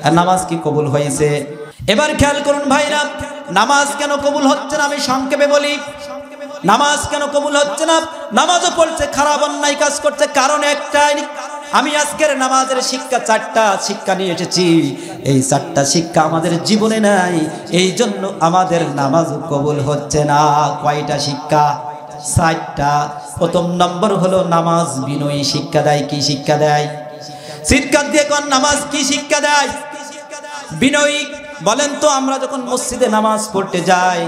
আর নামাজ কি কবুল হয়েছে? এবার খেয়াল করুন ভাইরা, নামাজ কেন কবুল হচ্ছে না? আমি সংক্ষেপে বলি, নামাজ কেন কবুল হচ্ছে না? নামাজও পড়ছে, খারাপ অন্যায় কাজ করছে, কারণ একটাই। আমি আজকের নামাজের শিক্ষা 4টা শিক্ষা নিয়ে এসেছি। এই 4টা শিক্ষা আমাদের জীবনে নাই, এই জন্য আমাদের নামাজ কবুল হচ্ছে না। কয়টা শিক্ষা? 4টা। প্রথম নম্বর হলো নামাজ বিনয়ী শিক্ষা দেয়। কি শিক্ষা দেয়? চিৎকার দিয়ে কোন নামাজ কি শিক্ষা দেয়? বিনয়ী। বলেন তো, আমরা যখন মসজিদে নামাজ পড়তে যাই,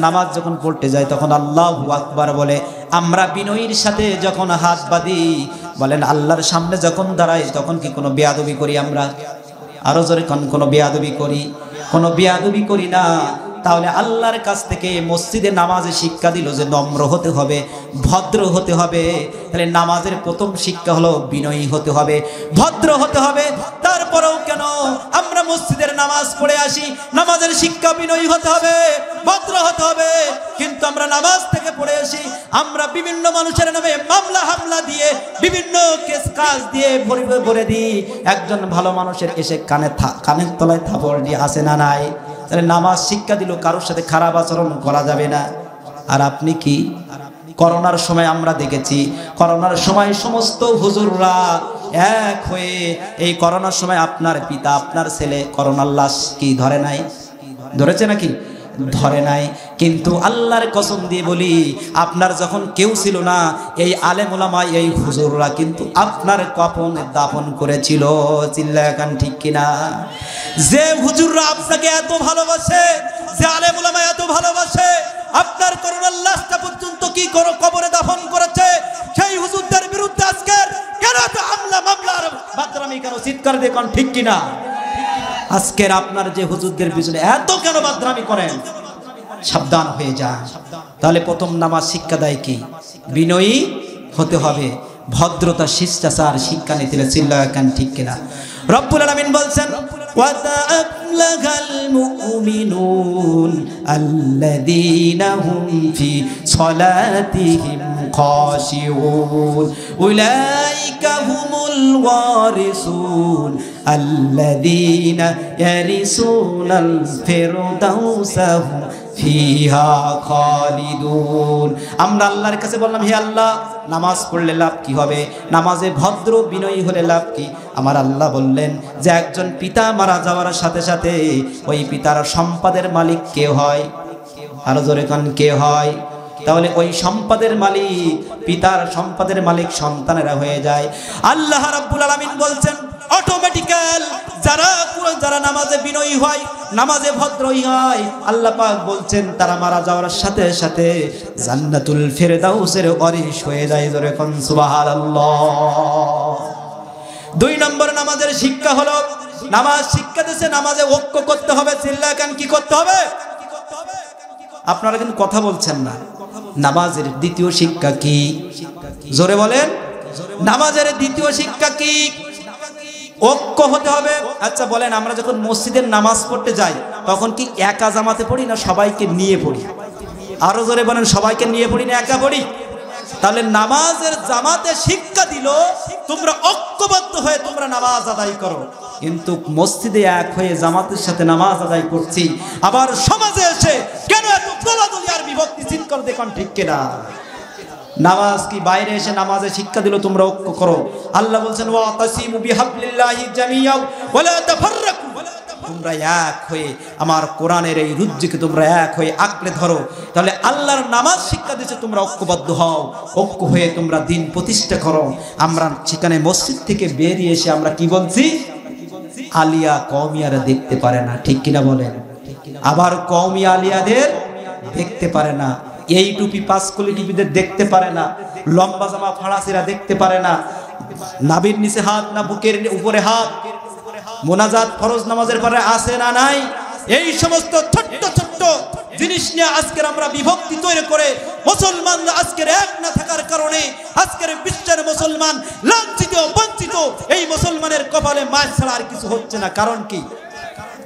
নামাজ যখন পড়তে যাই তখন আল্লাহু আকবার বলে আমরা বিনয়ীর সাথে যখন হাত বাঁধি, বলেন আল্লাহর সামনে যখন দাঁড়াই, তখন কি কোনো বেয়াদবি করি আমরা? আরো জোরে কোনো বেয়াদবি করি? কোনো বেয়াদবি করি না। তাহলে আল্লাহর কাছ থেকে মসজিদে নামাজে শিক্ষা দিল যে নম্র হতে হবে, ভদ্র হতে হবে। তাহলে নামাজের প্রথম শিক্ষা হলো বিনয়ী হতে হবে, ভদ্র হতে হবে। তারপরেও কেন আমরা মসজিদের নামাজ পড়ে আসি? নামাজের শিক্ষা বিনয়ী হতে হবে, ভদ্র হতে হবে, কিন্তু আমরা নামাজ থেকে পড়ে আসি, আমরা বিভিন্ন মানুষের নামে মামলা হামলা দিয়ে, বিভিন্ন কেস কাজ দিয়ে ভরে দিই। একজন ভালো মানুষের এসে কানের তলায় থাপড় দিয়ে, আসে না নাই? তাহলে নামাজ শিক্ষা দিল কারোর সাথে খারাপ আচরণ করা যাবে না। আর আপনি কি? করোনার সময় আমরা দেখেছি, করোনার সময় সমস্ত হুজুররা এক হয়ে, এই করোনার সময় আপনার পিতা, আপনার ছেলে করোনার লাশ কি ধরে নাই? ধরেছে নাকি? ধরে নাই। কিন্তু আল্লাহর কসম দিয়ে বলি, আপনার যখন কেউ ছিল না, এই আলেম ওলামা, এই হুজুররা কিন্তু আপনার কফন দাফন করেছিল। চিল্লায় কান ঠিক কিনা? যে হুজুররা আপনাকে এত ভালোবাসে, যে আলেম ওলামা এত ভালোবাসে, আপনার করোনার লাশটা পর্যন্ত কি করো কবরে দাফন করেছে, সেই হুজুরদের বিরুদ্ধে আজকের কেন তো হামলা মামলার বাদরামি কেন? চিৎকার দিয়ে কোন ঠিক কিনা? আজকের আপনার যে হুজুরদের পিছনে এত কেন বাদরামি করেন? সাবধান হয়ে যান। তাহলে প্রথম নামাজ শিক্ষা দেয় কি? বিনয়ী হতে হবে, ভদ্রতা, শিষ্টাচার শিক্ষা নিতে। চিল্লায় কান ঠিক কিনা? রব্বুল আলামিন বলছেন, ওয়াতাআফলাহাল মুমিনুন আল্লাযীনা হুম ফি সলাতিহিম খাশিউন উলাইকা হুমুল ওয়ারিসুন আল্লাযীনা ইয়ারিসুনাল ফিরদাউসা হুম ফিহা খালিদুন। আমরা আল্লাহর কাছে বললাম, হে আল্লাহ, নামাজ পড়লে লাভ কি হবে? নামাজে ভদ্র বিনয়ী হলে লাভ কি? আমার আল্লাহ বললেন যে একজন পিতা মারা যাওয়ার সাথে সাথে ওই পিতার সম্পদের মালিক কে হয়? আরো জোরে কান, কে হয়? তাহলে ওই সম্পদের মালিক, পিতার সম্পদের মালিক সন্তানেরা হয়ে যায়। আল্লাহ রাব্বুল আলামিন বলছেন অটোমেটিক্যাল যারা নামাজে বিনয়ী হয়, নামাজে ভদ্রই হয়, আল্লাহ পাক বলছেন তারা মারা যাওয়ার সাথে সাথে জান্নাতুল ফিরদাউসের ওয়ারিশ হয়ে যায়। জোরে কোন সুবহানাল্লাহ। 2 নম্বর নামাজের শিক্ষা হলো, নামাজ শিক্ষা দিয়েছে নামাজে ঐক্য করতে হবে। চিল্লায় কান, কি করতে হবে? আপনারা কিন্তু কথা বলছেন না। নামাজের দ্বিতীয় শিক্ষা কি? জোরে বলেন। নামাজের দ্বিতীয় শিক্ষা কি? ঐক্য হতে হবে। আচ্ছা বলেন, আমরা যখন মসজিদের নামাজ পড়তে যাই, তখন কি একা জামাতে পড়ি না সবাইকে নিয়ে পড়ি? আরো জোরে বলেন, সবাইকে নিয়ে পড়ি না একা পড়ি? তাহলে নামাজের জামাতে শিক্ষা দিল তোমরা ঐক্যবদ্ধ হয়ে তোমরা নামাজ আদায় করো, কিন্তু মসজিদে এক হয়ে জামাতের সাথে নামাজ আদায় করছি, আবার সমাজে এসে কেন এত দলাদলি আর বিভক্তি চিৎকার দেখুন, ঠিক কিনা? নামাজ কি বাইরে এসে নামাজে শিক্ষা দিল তোমরা ঐক্য করো? আল্লাহ বলছেন ওয়াতাসিমু বিহাবলিল্লাহি জামিআ ওয়ালা তাফাররাকু, তোমরা এক হয়ে আমার কোরআনের এই রুজ্জুকে তোমরা এক হয়ে আঁকড়ে ধরো। তাহলে আল্লাহর নামাজ শিক্ষা দিয়েছে তোমরা ঐক্যবদ্ধ হও, ঐক্য হয়ে তোমরা দিন প্রতিষ্ঠা করো। আমরা সেখানে মসজিদ থেকে বেরিয়ে এসে আমরা কি বলছি? আলিয়া কওমিয়ারা দেখতে পারে না, ঠিক কিনা বলেন? আবার কওমি আলিয়াদের দেখতে পারে না, এই টুপি পাঁচকলি টুপিদের দেখতে পারে না, লম্বা জামা ফাড়াসিরা দেখতে পারে না, নাভির নিচে হাত না বুকের উপরে হাত, মোনাজাত ফরজ নামাজের পরে আসে না নাই, এই সমস্ত ছোট্ট ছোট্ট জিনিস নিয়ে আজকের আমরা বিভক্তি তৈরি করে মুসলমানরা আজকের এক না থাকার কারণে আজকের বিশ্বের মুসলমান লাঞ্ছিত বঞ্চিত। এই মুসলমানের কপালে মাছ ছাড়া আর কিছু হচ্ছে না। কারণ কি?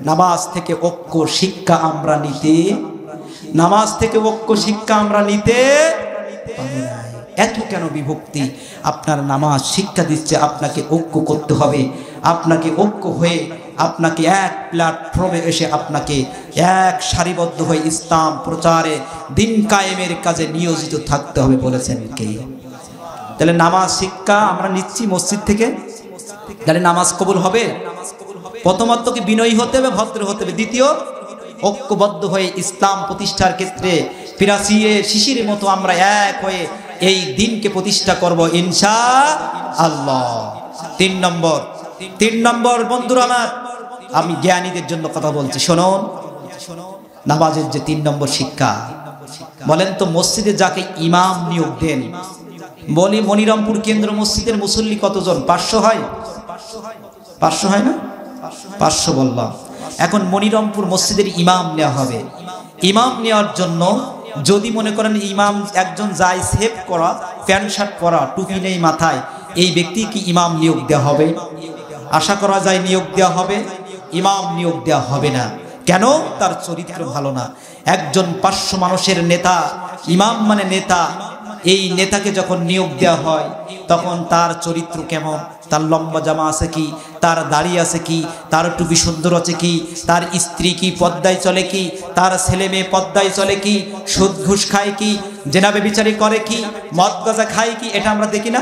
নামাজ থেকে ঐক্য শিক্ষা আমরা নিতে, নামাজ থেকে ঐক্য শিক্ষা আমরা নিতে পারি না। এত কেন বিভক্তি? আপনার নামাজ শিক্ষা দিচ্ছে আপনাকে ঐক্য করতে হবে, আপনাকে ঐক্য হয়ে আপনাকে এক প্ল্যাটফর্মে এসে আপনাকে এক সারিবদ্ধ হয়ে ইসলাম প্রচারে দিন কায়েমের কাজে নিয়োজিত থাকতে হবে বলেছেন কে? তাহলে নামাজ শিক্ষা আমরা নিচ্ছি মসজিদ থেকে, তাহলে নামাজ কবুল হবে? প্রথমত কি বিনয়ী হতে হবে, ভদ্র হতে হবে। দ্বিতীয়, ঐক্যবদ্ধ হয়ে ইসলাম প্রতিষ্ঠার ক্ষেত্রে পিরাসিয়ে শিশিরের মতো আমরা এক হয়ে এই দিনকে প্রতিষ্ঠা করব ইনশাআল্লাহ। তিন নম্বর বন্ধুরা আমার, আমি জ্ঞানীদের জন্য কথা বলছি, শুনুন। নামাজের যে 3 নম্বর শিক্ষা, বলেন তো মসজিদে যাকে ইমাম নিয়োগ দেন, বলি মনিরামপুর কেন্দ্র মসজিদের মুসল্লি কতজন? 500 হয়? 500 হয় না? 500 বললাম। এখন মনিরামপুর মসজিদের ইমাম নেওয়া হবে। ইমাম নেওয়ার জন্য যদি মনে করেন ইমাম একজন যায় সেভ করা, প্যান্ট শার্ট পরা, টুপি নেই মাথায়, এই ব্যক্তি কি ইমাম নিয়োগ দেওয়া হবে? আশা করা যায় নিয়োগ দেওয়া হবে? ইমাম নিয়োগ দেওয়া হবে না। কেন? তার চরিত্র ভালো না। একজন 500 মানুষের নেতা, ইমাম মানে নেতা, এই নেতাকে যখন নিয়োগ দেওয়া হয় তখন তার চরিত্র কেমন, তার লম্বা জামা আছে কি, তার দাড়ি আছে কি, তার টুপি সুন্দর আছে কি, তার স্ত্রী কি পর্দায় চলে কি, তার ছেলে মেয়ে পর্দায় চলে কি, সুদ ঘুষ খায় কি, জেনাবে বিচারি করে কি, মদ গাঁজা খায় কি, এটা আমরা দেখি না।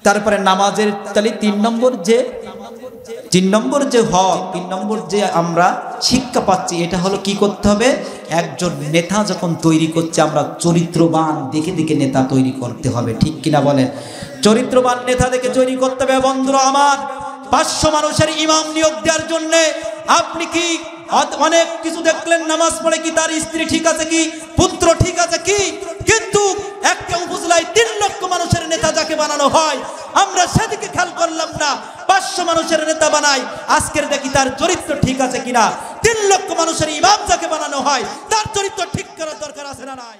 তারপরে নামাজের তাহলে 3 নম্বর যে হক, 3 নম্বর যে আমরা শিক্ষা পাচ্ছি, এটা হলো কি করতে হবে? একজন নেতা যখন তৈরি করছে আমরা চরিত্রবান দেখে দেখে নেতা তৈরি করতে হবে, ঠিক কিনা বলেন? চরিত্রবান নেতা দেখে তৈরি করতে হবে। বন্ধুরা আমার, 500 মানুষের ইমাম নিয়োগ দেওয়ার জন্য আপনি কি অনেক কিছু দেখলেন, নামাজ পড়ে কি, তার স্ত্রী ঠিক আছে কি, পুত্র ঠিক আছে কি, কিন্তু একটা উপজেলায় 3 লক্ষ মানুষের নেতা যাকে বানানো হয় আমরা সেদিকে খেয়াল করলাম না। 500 মানুষের নেতা বানাই, আজকের দেখি তার চরিত্র ঠিক আছে কিনা। 3 লক্ষ মানুষের ইমাম যাকে বানানো হয় তার চরিত্র ঠিক করার দরকার আছে না নাই?